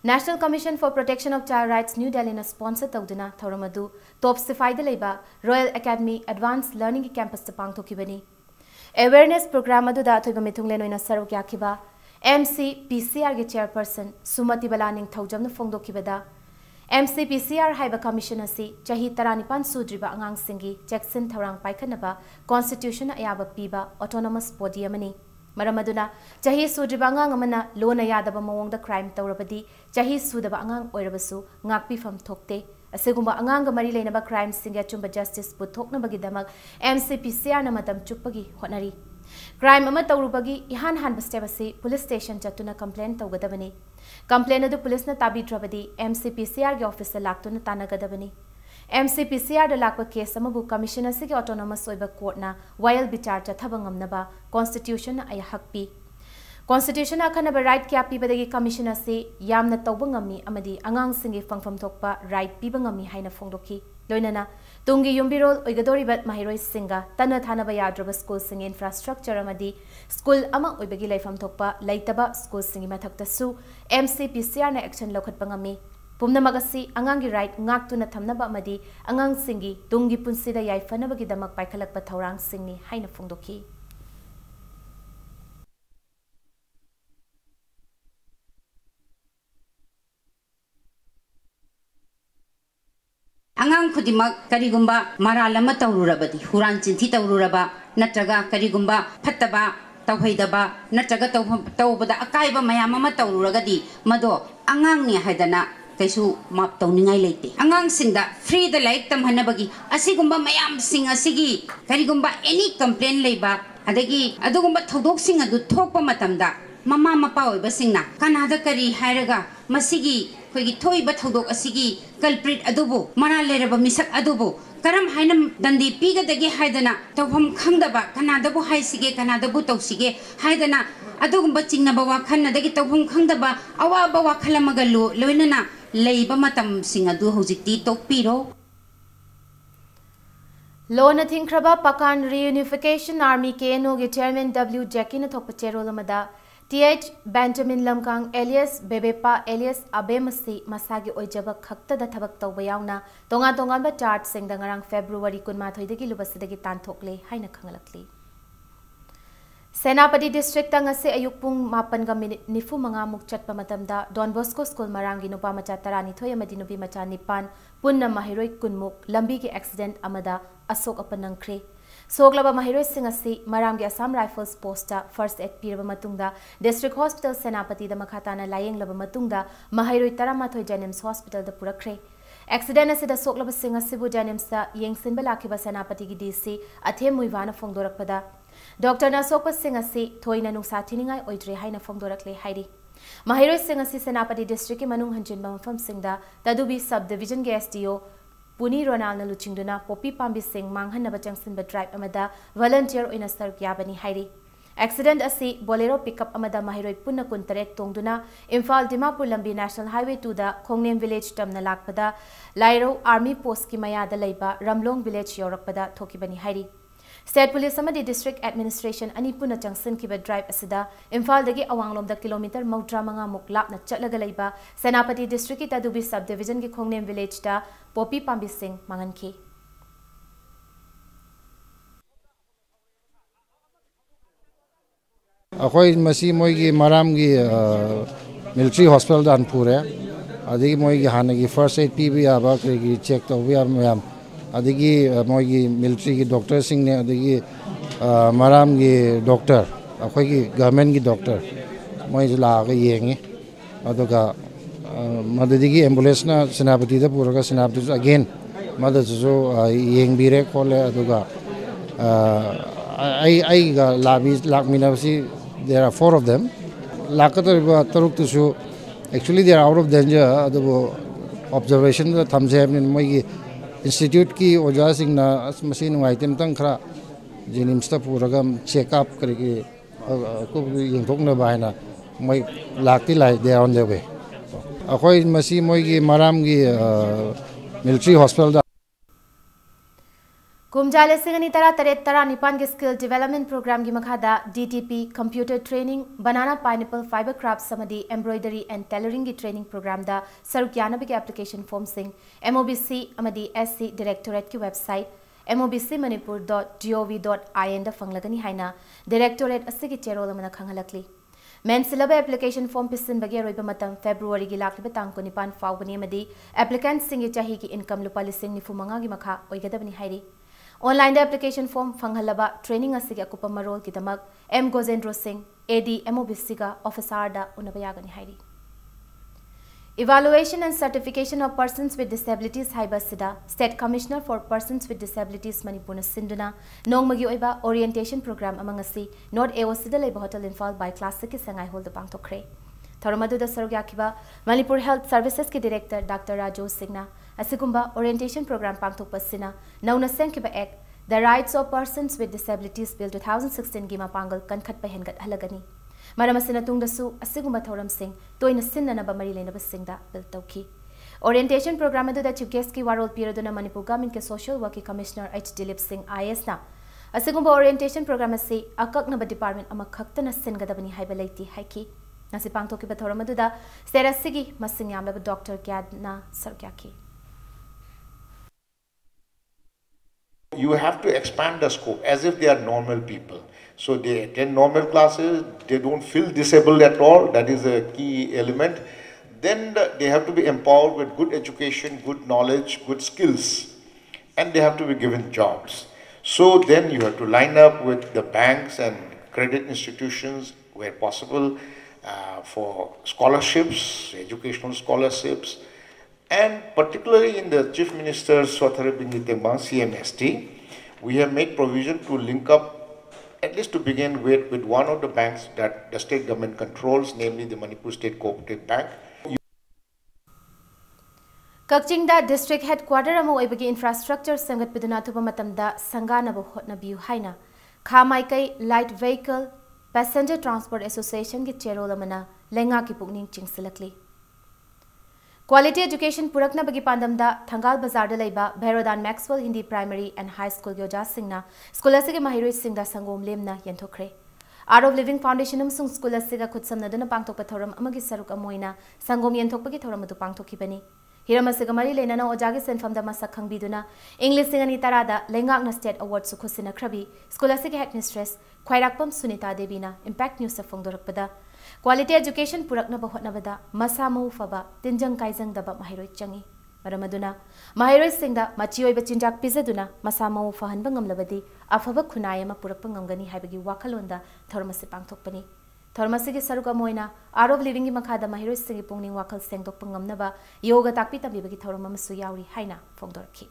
National Commission for Protection of Child Rights New Delhi na sponsor tawduna thoramadu top sifai da leiba Royal Academy Advanced Learning Campus ta pangthokibani. Awareness program adu da thoiba mithunglen oina saruk yakhiba MCPCR ge chairperson Sumati Balaning Thaujamna Fongdokibada MCPCR haiba commission asi chahi 19 sudriba angang singi Jackson Tharang Paikhanaba constitution ayaba piba autonomous body amani maramaduna chahi sudriba angang amana lona yadaba mawongda crime tawrabadi chahi sudaba angang oirabasu ngakpi fam thokte asegumba angang mari leinaba crime singa chumba justice bu thoknabagi damak MCPCR na matam chupagi honari crime ama tawrubagi ihan han bastebasi police station chatuna complaint tawgadabani complaint adu police na tabi drabadi MCPCR ge officer laktuna tanagadabani MCPCR da lakwa case amabu commissioner se ge autonomous oiba court na while bichar chathabangam naba constitution ay hakpi constitution akhanaba right kya pibadagi commissioner se yamna tawbangami amadi angang singe fangfam thokpa right pibangami haina fongdoki loinana tungi yumbirol oigadoribat mahiroi singa tana thanaba yadraba school sing infrastructure amadi school ama oibagi laifam thokpa laitaba school singi mathakta su MCPCR na action lokhat pangami pumna magasi angangi right ngak tuna thamnaba amadi angang singi tungi punsida yai fanabagi damak paikhalakpa thaurang singni haina fongdoki angang khudimak karigumba maralama tawrurabadi huran chinthi tawruraba natraga karigumba phattaba tawhaidaba natraga tawbada akaiba mayam ama tawruragadi mado angang ni haidana kaisu map tawningai leite angang singda free the like tam hanabagi asigumba mayam sing asigi karigumba any complaint leiba adagi adugumba thodok sing adu thokpa matamda mama mapa oiba singna kanada kari hairaga masigi koigi thoiba thodok asigi culprit adubu mara leraba misak adubu karam hainam dandi piga dagi haidana tawham khangdaba kanadabu haisige kanadabu tawsige haidana adugumba chingnaba wakhan dagi tawham khangdaba awaba wakhalamaga loinana leiba matam singadu hojikti tokpiro Lona Thinkraba Pakan Reunification Army KNO ge chairman W Jackie na thokpa cherol amada TH Benjamin Lamkang alias Bebepa alias Abemasi masagi oijaba khakta da thabak tawba yauna tonga tonga ba chart sing da ngarang February 18 dagi lubasidagi tanthokle haina khangalakli Senapati district tangase ayuk pung 8:95 muk chatpa matamda Don Bosco school marangi nupa macha 12 amadi nupi macha 9 punna mahiroi kunmuk lambi ge accident amada asok apanangkre Soglaba mahiroi singasi maramgi Assam Rifles posta first aid piraba matungda district hospital Senapati da makhatana layeng laba matungda mahiroi 13 Janims hospital da purakre accident asida soglaba singasi bu Janims da yengsin balakiba Senapati gi DC athe muivana fongdorakpada Dr. Nasokpa singasi thoina nungsa thiningai oidre haina fongdorakle hairi mahiroi singasi Senapati district ki manung hanjinba mafam singda tadubi sub division ge SDO Puni Ronald na luchingduna Poppy Pambi Singh manghanaba changsinba drive amada volunteer oina saruk yabani hairi accident asi bolero pickup amada mahiroi punna kuntare tongduna Imphal Dimapur lambi National Highway 2 da Khongnem village tamna lakpada Lairo army post ki maya da leiba Ramlong village yorakpada thokibani hairi State Police amadi District Administration ani puna changsin kiba drive asida Imphal dagi awanglom da kilometer mawdra manga muk lapna chatlaga leiba Senapati District ki tadubi subdivision ki Khongnem village da Poppy Pambi Singh manganki Akhoi masi moigi maramgi military hospital dan pure adigi moigi hanagi first aid pb aba krigi check to we are mayam adigi moigi military ki doctor sing ne adigi maramgi doctor akhoi ki government ki doctor moi la ga yengi adoga madadigi ambulance na Senapati da puraga Senapati again madadu yeng bire kole adoga ai ga labi lakminasi there are 4 of them lakatar taruk to show actually they are out of danger adu observation the thamse moi institute ki oja sing na machine item tang khara jenims ta puraga check up kariki ko yengthok na baina moi lakti lai they are on their way अखोई मसी मोगी मराम की military hospital कुमजाले सिंगनी तरा तरेत तरा निपान के skill development programme की मखादा DTP computer training banana pineapple fibre craft समदी embroidery and tailoring की ट्रेनिंग प्रोग्राम दा सरुक यानबे के एप्लीकेशन फॉर्म सिंग MOBC अमदी SC डायरेक्टोरेट की वेबसाइट mobcmanipur.gov.in दा फंगलगनी हाइना डायरेक्टोरेट अस्सी की चेरोल अमना खंगलकली मेंसिलब एप्लीकेशन फॉर्म पिसन बगे रोइब मतम फेब्रुआरी की लाखलिब तांग को निपान फाउबनी अमदी एप्लीकेंट सिंग चाही की इनकम लुपा लिसिंग निफुमंगा की मखा ओइगदबनी हाइरी ऑनलाइन एप्लीकेशन फॉर्म फंगहलबा ट्रेनिंग असिग अकुप मरोल की दमक M Gojendra Singh AD MOBC का ऑफिसर दा उनबयागनी हाइरी Evaluation and Certification of Persons with Disabilities Haibasida State Commissioner for Persons with Disabilities Manipur Sinduna Nongmagi Oiba Orientation Program among asi North AOC Labor Hotel Infal by Classic Sangai Hold the Pangtokre. Thoramadu the Sarugyakiba Manipur Health Services ki Director Dr. Raju Singna Asigumba Orientation Program Pangtokpasina Nauna Senkiba Act The Rights of Persons with Disabilities Bill 2016 Gima Pangal Kankat Pahengat Halagani. Maramasina tungdasu asigumba thoram sing toina sinnanaba mari lenaba singda bil tawki orientation program adu da chief guest ki warol piraduna Manipur government ke social work commissioner H Dilip Singh IS na asigumba orientation program ase akaknaba department ama khaktana singadabani haiba leiti haiki nasi pangthoki ba thoram adu da serasigi masing yamlaba Dr. Gyadna Sarkyaki. You have to expand the scope as if they are normal people. So they attend normal classes, they don't feel disabled at all, that is a key element. Then they have to be empowered with good education, good knowledge, good skills, and they have to be given jobs. So then you have to line up with the banks and credit institutions where possible for scholarships, educational scholarships, and particularly in the Chief Minister's CMST, we have made provision to link up, at least to begin with one of the banks that the state government controls, namely the Manipur State Cooperative Bank. Kakching da district headquarter amo oibagi infrastructure sangat piduna thuba matamda sangana bo hotna biu haina khamai kai light vehicle passenger transport association ki chairol amana lenga ki pukning chingsilakli Quality education purakna bagi pandamda Thangal Bazar da leiba Bhairodan Maxwell Hindi Primary and High School gyoja singna school asige mahiroi singda sangom lemna yenthokre Art of Living Foundation amsung school asiga khutsamna duna pangthokpa thoram amagi saruk amoina sangom yenthokpagi thoram adu pangthokibani Hiramasiga mari lenana ojagi senfamda masak khangbiduna English singani tarada lengakna state award su khusina khrabi school asige headmistress Khwairakpam Sunita Devina Impact News afongdorakpada Quality education purakna bahotnabada masamu faba tinjang kaijang daba mahiroi changi maramaduna mahiroi singda machioi bachinjak pizaduna masamu fahanba ngamlabadi afaba khunayama purakpa ngamgani haibagi wakhalonda thormasi pangthokpani thormasi gi saruka moina art of living gi makhada mahiroi singi pungning wakhal sengdokpa ngamnaba yoga takpi tabibagi thorma masu yauri haina fongdorki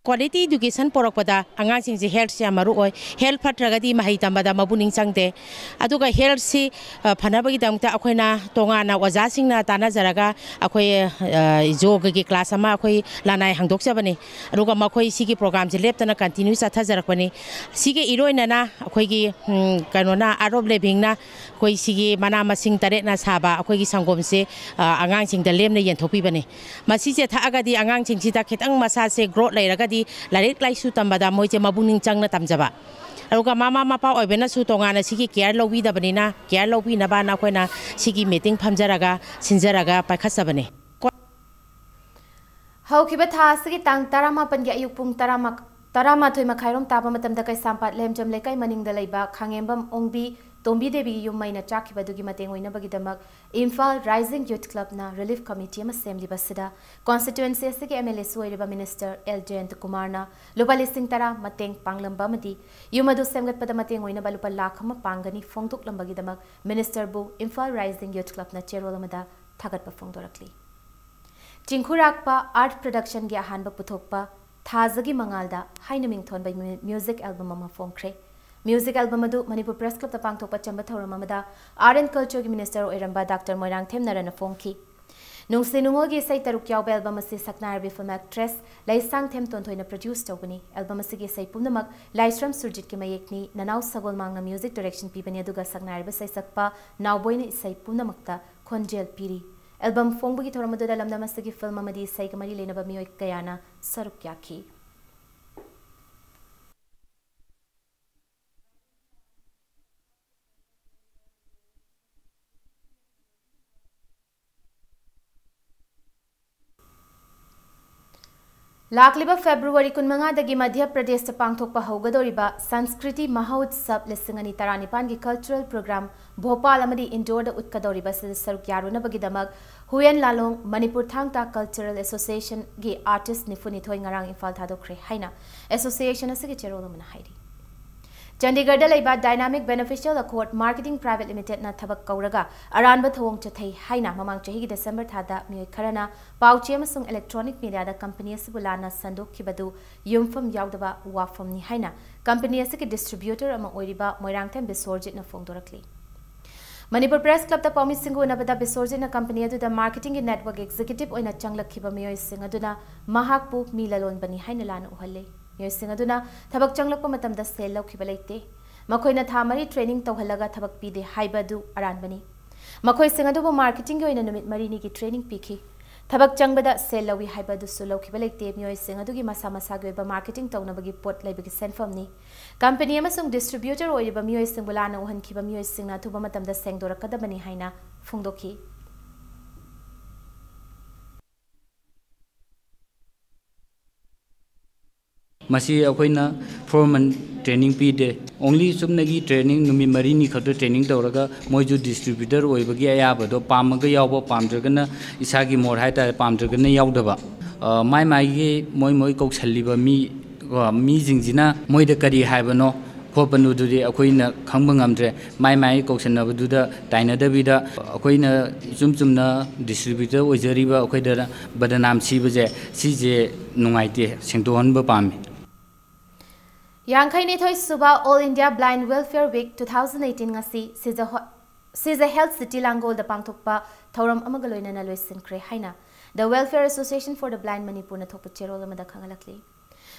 Quality education porokpada angang sing health sia maru oi health phatragadi mahai tambada mabuning changte aduga health si phanabagi damta akoina tongana waja singna tana jaraga akoi yoga gi class ama akoi lanai hangdok sabani aduga makoi sigi program je leptana continue satha jarakpani sige iroina na akoi gi kanona arob living na koi sigi mana masing tare na saba akoi gi sangom se angang sing da lemne yentopi bani masi je tha agadi angang sing sita khitang masa se growth lairaga Larik lai su tambada moje mabuning chang na tamjaba aruga mama mapa oibena su tongana sigi care lobi da banina care lobi na ba na koina sigi meeting phamjaraga sinjaraga pakhasabane Haukiba tha sigi tang tarama pangi ayuk pung tarama thoi makhairom taba matamda kai sampat lemjam lekai maningda leiba khangembam ongbi Tombi Devi Yumaina Chaki Badugi Matengoina Bagidamak, Imphal Rising Youth Club na Relief Committee Assembly Basida, Constituency Siki MLA Sueriba Minister L. Jayant Kumarna, Lupali Singtara, Mateng Panglambamati, Yumadu Semgat Padamatengoina Balupa Lakama Pangani, Fongtuk Lambagidamak, Minister Bu, Imphal Rising Youth Club na Cherolamada, Tagat Pafongdorakli. Chinkurakpa Art Production Gyahanba Puthokpa, Thazagi Mangalda, Hainamingthon by Music Album Mama Fongkre. Music album adu Manipur Press Club tapang thokpa chamba thoramamada Art and Culture Minister oiramba Dr. Moirang Themnarana Fongki Nungsi Nungogi say Taruk Yaub album asi Saknarabi film actress Laisang Them Tontoina produced Tobani album asi say Punamak Laisram Surjit ki mayekni Nanau Sagol Mangna music direction pibani aduga Saknarabi say Sakpa Nauboina say Punamakta Konjel Piri album Fongbugi Toramadu Lamdamasagi film amadi say Kamari Lenaba Mioy Kayana Saruk Yaki Lakliba February kunmanga dagi Madhya Pradesh ta pangthokpa haugadoriba Sanskriti Mahotsav Lisingani Taranipan gi cultural program Bhopal amadi indoor da utkadoriba sid saruk yaruna bagidamag Huyen Lalong Manipur Thangta Cultural Association gi artist nifuni thoi ngarang Imphal thadokre haina association asigi cherolo mana hairi Chandigarh da laiba Dynamic Beneficial Accord Marketing Private Limited na thabak kauraga aranba thawong chathai haina mamang chahi gi December thada mioi kharana pauche amasung electronic media da company asibulana sandok khibadu yumfam yaudaba wafam ni haina company asigi distributor ama oiriba moirangthem Bisorjit na phongdorakli Manipur Press Club ta Pami Singhu nabada Bisorjit na company adu da marketing network executive oina changlakhiba mioi sing aduna mahakpu milalon bani haina lana uhalle Yoising aduna thabak changlakpa matamda sel laukiba leite makoina thamari training tawhalaga thabak pide haibadu aranbani makoi sing adubu marketing oina numit marini gi training pikhi thabak changbada sel lawi haibadu su laukiba leite yoising adugi masa masa goiba marketing tawnabagi pot laibagi senfam ni company amasung distributor oiba yoising bulana uhan khiba yoising na thuba matamda sengdorakadabani haina phungdoki Masi akoina foreman training pide only sumnagi training numi marini khatu training tawraga moiju distributor oibagi ayabado pamaga yawbo pamdragana isagi mor haita pamdragana yawdaba mai mai ge moi kauksalliba mi jingjina moida kari haibano khopanu dudi akoina khangba ngamdre mai kauksannabuda tainadabida akoina chumna distributor oijariba akoida badanam sibaje sije nungaite sengdohanba pami Yangkai Nithoi Suba All India Blind Welfare Week 2018 ngasi Siza Health City Langol da pangthokpa thauram amagaloina na loisin haina The Welfare Association for the Blind Manipur na thokpa cherol amada khangalakli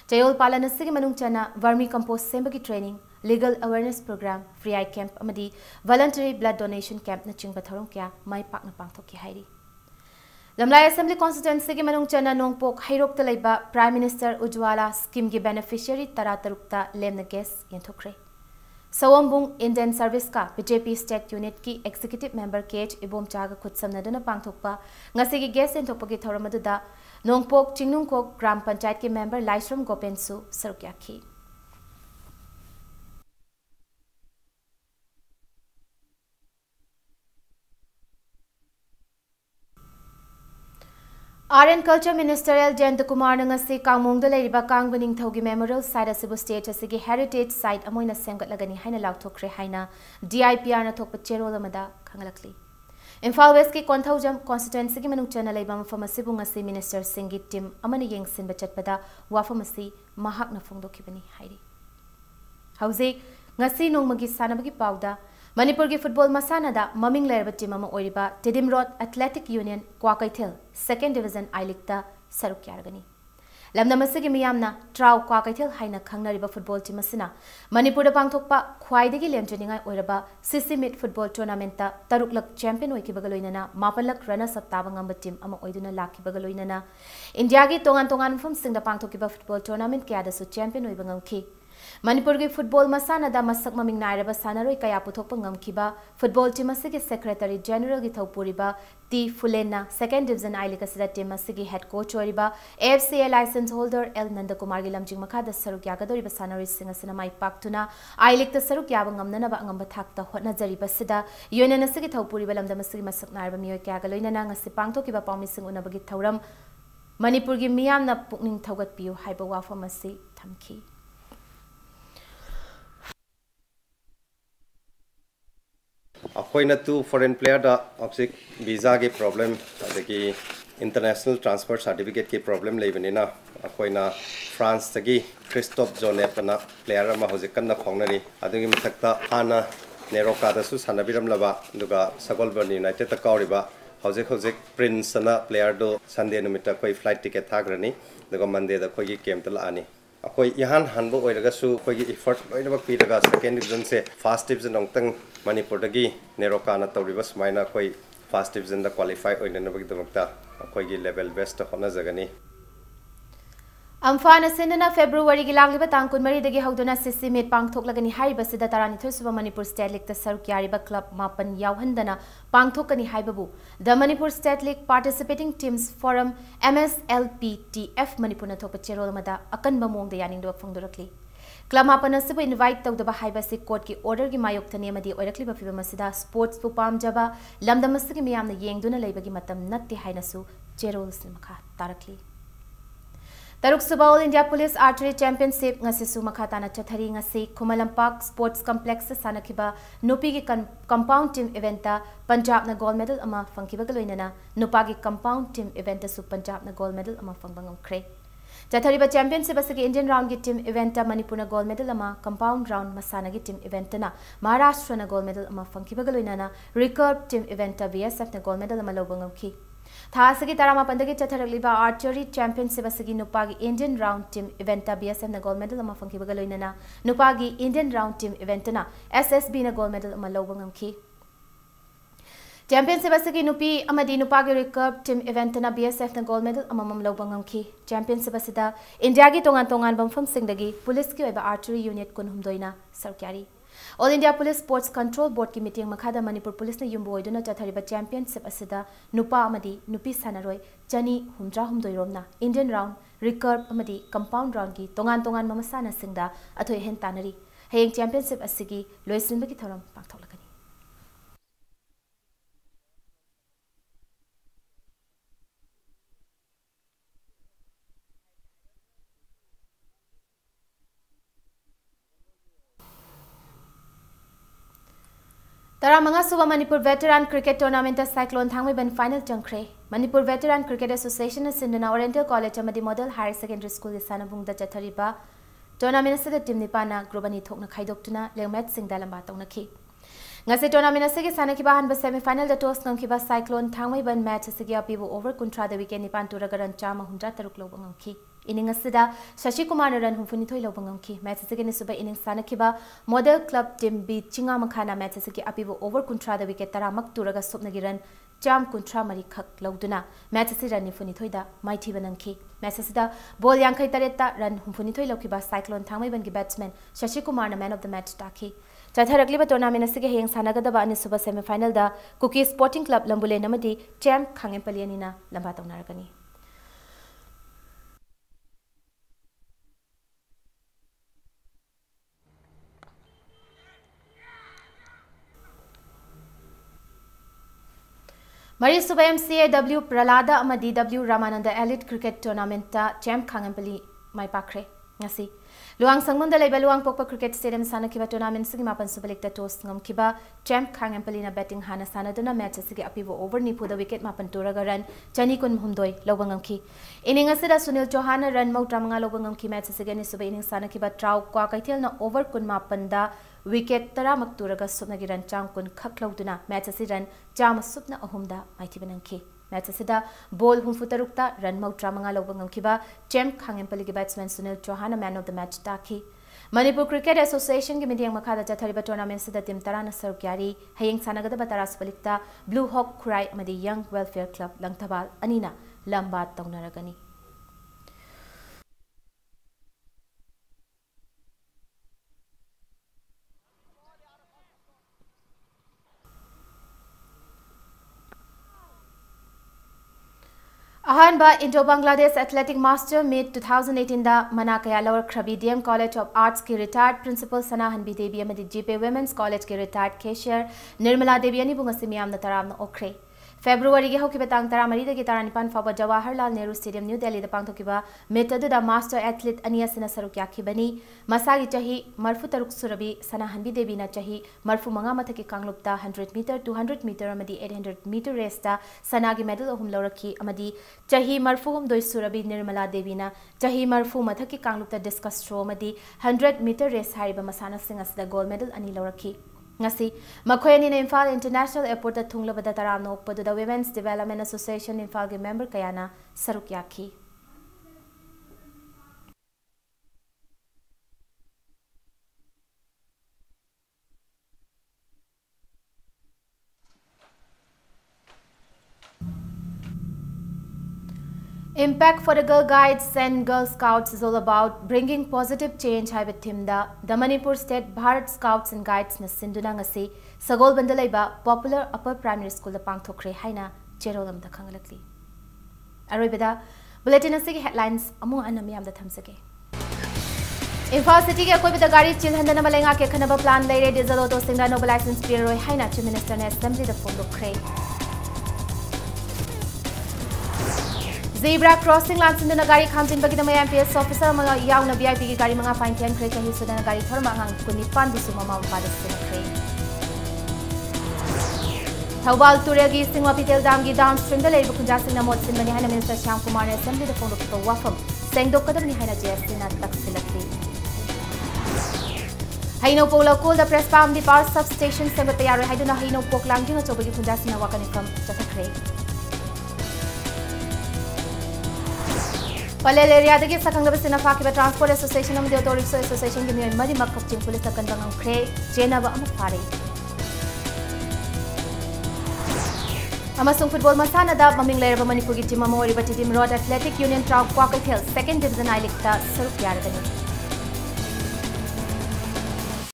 Chayol palana sigi manung chana vermi compost sembagi training legal awareness program free eye camp amadi voluntary blood donation camp na chingba thauram kya mai pak na pangthokki hairi Lamlai Assembly Constituency ki manung chana nongpok hairok ta laiba Prime Minister Ujwala scheme ki beneficiary taratarukta lemna gas yenthokre Sawambung Indian Service ka BJP State Unit ki Executive Member KH Ibom Chaga khutsamna duna pangthokpa ngasi ki gas yenthokpa ki thoramadu da nongpok chingnungkok Gram Panchayat ki member Laisram Gopensu sarukyakhi Art and Culture Ministerial Jayant Kumar ngasi Kangmong da leiriba Kangbaning thogi Memorial Site asibu state asigi heritage site amoina semgatlagani haina lauthokre haina DIPR na thokpa cherol amada khangalakli Imphal West ki Konthaujam constituency ki manung chana leiba mafam asibu ngasi minister singi team amani yengsinba chatpada wafam asi mahak na phongdokhibani hairi Hauze ngasi nongmagi sanabagi pauda Manipur ki football masana da maming lerba team ama oiriba Tidim Road Athletic Union Kwakaithel 2nd Division I-League ta saruk yargani. Lamnamasigi miyamna Trau Kwakaithel haina khangnariba football team asina Manipur da pangthokpa khwaidagi lemjaningai oiraba CC Mid football tournament ta taruklak champion oikibaga loinana mapalak runners up taba ngamba team ama oiduna lakibaga loinana India gi tongan mafam singda pangthokiba football tournament kya da su champion oiba ngamki Manipur ki football masana da masak maming nairaba sanaroi kaya puthokpa ngamkiba football team asigi secretary general gi thaupuriba T Fulena 2nd division I-League asida team asigi head coach oriba AFCA license holder L Nandakumar gi lamjing makha da saruk yagadoriba sanaroi singa sina mai paktuna I-League ta saruk yaba ngamnana ba ngamba thakta hotna jariba sida yoina asigi thaupuriba lamdam asigi masak nairaba miyoi kya ga loina ngasi pangthokiba pawmi sing unabagi thauram Manipur gi miyamna pukning thaugat piu haiba wafam asi thamki Akoina tu foreign player da object visa ke problem adagi international transfer certificate ke problem lebenina akoina France tagi Christophe Jonet na player ma hojikan na khongnari adagi mathakta hana neroka da su sanabiram laba duga Sagolburn United ta kauriba हौजिक Prince ना player दो Sunday नुमित कोई flight ticket थाग्रनी दगो Monday द कोई game तल आनी अखोई यहान हनबो ओइरगसु कोई इफर्ट लोइनबक पीरगा सेकेंड डिवीजन से फर्स्ट डिवीजन नोंतंग मणिपुर दगी नेरोकाना तौरिबा सुमाइना कोई फर्स्ट डिवीजन द क्वालिफाई ओइननबक दमकता अखोई लेवल बेस्ट होना जगनी अम्फान सिंधना फेब्रुवरी की लागलिबा तांग कुनमरी दगी हौदुना सिसी मेट पांगथोकलगनी हाइबसिदा तारानिथोय सुबा मणिपुर स्टेट लीग द सरुक यारिबा क्लब मापन यावहंदना पांगथोकनी हाइबबु द Manipur state league participating teams forum MSLPTF Manipur थोप चेरोल मदा अकनबा मोंग द यानिंग दो फंगदुरकली क्लब मापन असबु इनवाइट तौदबा हाइबसि कोर्ट की ऑर्डर की मायोक्तने मदी ओरकलिबा फिबम असिदा स्पोर्ट्स पु पामजबा लमदमसगी मियामना येंगदुना लेबगी मतम नत्ति हाइनसु चेरोल सिमखा तारकली तरुक सुबह all India police archery championship ngasisu makhatana chathari ngasi Khumalampak sports complex सानखिबा नुपी की कंपाउंड टीम इवेंट पंजाब ना गोल्ड मेडल अमा फंखिबा लोइनना नुपा की कंपाउंड टीम इवेंट सु पंजाब ना गोल्ड मेडल अमा फंगबंगमख्रे चथरिबा चैंपियनशिप असगी इंडियन राउंड की टीम इवेंट मणिपुर ना गोल्ड मेडल अमा कंपाउंड राउंड मसाना की टीम इवेंट ना महाराष्ट्र ना गोल्ड मेडल अमा फंखिबा लोइनना रिकर्व टीम इवेंट BSF ना गोल्ड मेडल अमा लौबंगमखी थासगी तरामापंदगी चथरगलिबा आर्चरी चैंपियनशिप असगी नुपागी Indian round team event BSF ना गोल्ड मेडल अमा फंखिबा लोइनना नुपागी इंडियन राउंड टीम इवेंट ना SSB ना गोल्ड मेडल अमा लौबंगमखी चैंपियनशिप असगी नुपी अमदी नुपागी रिकर्व टीम इवेंट ना BSF ना गोल्ड मेडल अमम लौबंगमखी चैंपियनशिप असिदा इंडिया की तोंगान बमफम सिंगदगी पुलिस की ओइबा आर्चरी यूनिट कुनहुमदोइना सरकारी all India police sports control board की मीटिंग मखादा मणिपुर पुलिस ने युम्बो ओइदुना चथरिबा चैंपियनशिप असिदा नुपा अमदी नुपी सानरोय चनी हुमद्रा हुमदोइरोमना इंडियन राउंड रिकर्व अमदी कंपाउंड राउंड की तोंगान ममसाना सिंगदा अथोय हेन तानरी हेयंग चैंपियनशिप असिगी लोइसिनबगी थरम पांगथोलगनी तरामंगा सुबह Manipur veteran cricket tournament cyclone थांगमेबन फाइनल चंख्रे मणिपुर वेटरन क्रिकेट एसोसिएशन सिंधना ओरिएंटल कॉलेज अमदी मॉडल हायर सेकेंडरी स्कूल सानबुंगदा चथरिबा टूर्नामेंट से टीम निपाना ग्रुप अनि थोकना खाइदोक्तुना लेगमेट सिंगदा लंबा तौनखी ngasi tournament asigi sanakiba hanba semi-final da toss ngamkiba cyclone thangmaiban match asigi apibu over kuntra da wicket nipan turaga run chama hundra taruk loba ngamki inning asida Shashi Kumar run humfuni thoi loba ngamki match asigi ni suba inning sanakiba model club team b chinga makhana match asigi apibu over kuntra da wicket taramak turaga sopnagi run cham kuntra mari khak loduna match asigi run nifuni thoi da mighty banangki match asida ball yankai taretta run humfuni thoi lokiba cyclone thangmaiban gi batsman Shashi Kumar na man of the match taki चथरगलिबा tournament असगे हेंग सानागदबा अनि सुबह semifinal दा Kuki sporting club लंबुले नमदी champ खांगेपलियनिना लंबा तौनारगनी मरी सुबह MCAW प्रलादा अमदी W Ramanand elite cricket tournament दा चैंप खांगेपली माइपाखरे ngasi luang sangmunda leba luang pokpa cricket stadium sanakiba tournament sigi mapan subalikta toss ngamkiba champ khangampalina batting hana sanaduna match sigi apibo over ni puda wicket mapan turaga run chani kun humdoi lobangamki inning asida Sunil Chauhan run mautra manga lobangamki match sigi ni suba inning sanakiba trau kwa kaithel na over kun mapan da wicket tara mak turaga subnagi run cham kun khaklauduna match asi run cham subna ahumda maithibanangki match असिदा ball हुंफुतरुक्ता run मौत्रा मंगा लोबंगमखिबा champ खांगेंपली के batsman Sunil Chauhan man of the match ताखी Manipur cricket association की meeting मखादा चथरिबा टूर्नामेंट सिदा टीम तराना सरकारी हयेंग सानगदबा तरासपलिकता ब्लू हॉक खुराई अमदी यंग वेलफेयर क्लब लंगथबाल अनीना लंबा तौनरगनी अहानबा Indo Bangladesh athletic master meet 2018 दा मना कया लोअर खरबी DM कॉलेज ऑफ आर्ट्स की रिटायर्ड प्रिंसिपल सना हनबी देवी अमदी जीपे वुमेन्स कॉलेज के रिटायर्ड कैशियर निर्मला देवी अनि बुंगसी मियामना तरामना ओखरे फेब्रुवरी के होकिबा तांग तरा मरी दगी तारा निपान फाबा जवाहरलाल नेहरू स्टेडियम न्यू दिल्ली दा पांगथोकिबा मीट अदुदा मास्टर एथलीट अनि असना सरुक याखिबनी मसागी चाही मरफु तरुक सुरबी सना हनबी देवी ना चाही मरफु मंगा मथकी कांगलुपता 100 मीटर 200 मीटर अमदी 800 मीटर रेस दा सनागी मेडल अहुम लौरखी अमदी चाही मरफु हम दोई सुरबी निर्मला देवी ना चाही मरफु मथकी कांगलुपता डिस्कस थ्रो अमदी 100 मीटर रेस हारिबा मसाना सिंग असदा गोल्ड मेडल अनि लौरखी ngasi makhoi ni Imphal International Airport da thunglabada taram nokpadu da Women's Development Association Imphal ge member kayana saruk yakhi. Impact for the Girl Guides and Girl Scouts is all about bringing positive change hai theme da the Manipur State Bharat Scouts and Guides na sinduna ngasi Sagol Bandalaiba Popular Upper Primary School da pangthokre haina cherolam da khangalakli. Aroibada bulletin asigi headlines amu anamyam da thamsake. Imphal City ke koi bida gari chilhandana malenga ke khanaba plan leire diesel auto singda no license bureau haina Chief Minister ne assembly da phone lokre. Zebra crossing lands in the Nagari comes in Bagidama MPS officer Yauna VIP Gari Manga Fine Ten Crate and His Nagari Tormangang Kuni Pandusuma Mount Padis Tawal Turegi Singwapitel Damgi downstream the labor conducting the mods in Manihana Minister Sham Kumar Assembly the phone of people Wafam, saying Dokadani Hana Jessin at Taxilati. Haino Polo called the press palm the power substation Sabatayara Haiduna Haino Poklangi or Tobi conducting a Wakanikam Jatakre. Palel area the Sakangabasina Fakiba Transport Association of the Authorities Association give me a muddy muck of Jim Police Kandang Cray, Jena Amapari. Amasung football Masana da Maming Lair Manipur Timamori Batidim Road Athletic Union Trout Quackle Hill, 2nd Division I Licta, Suruk Yaragani.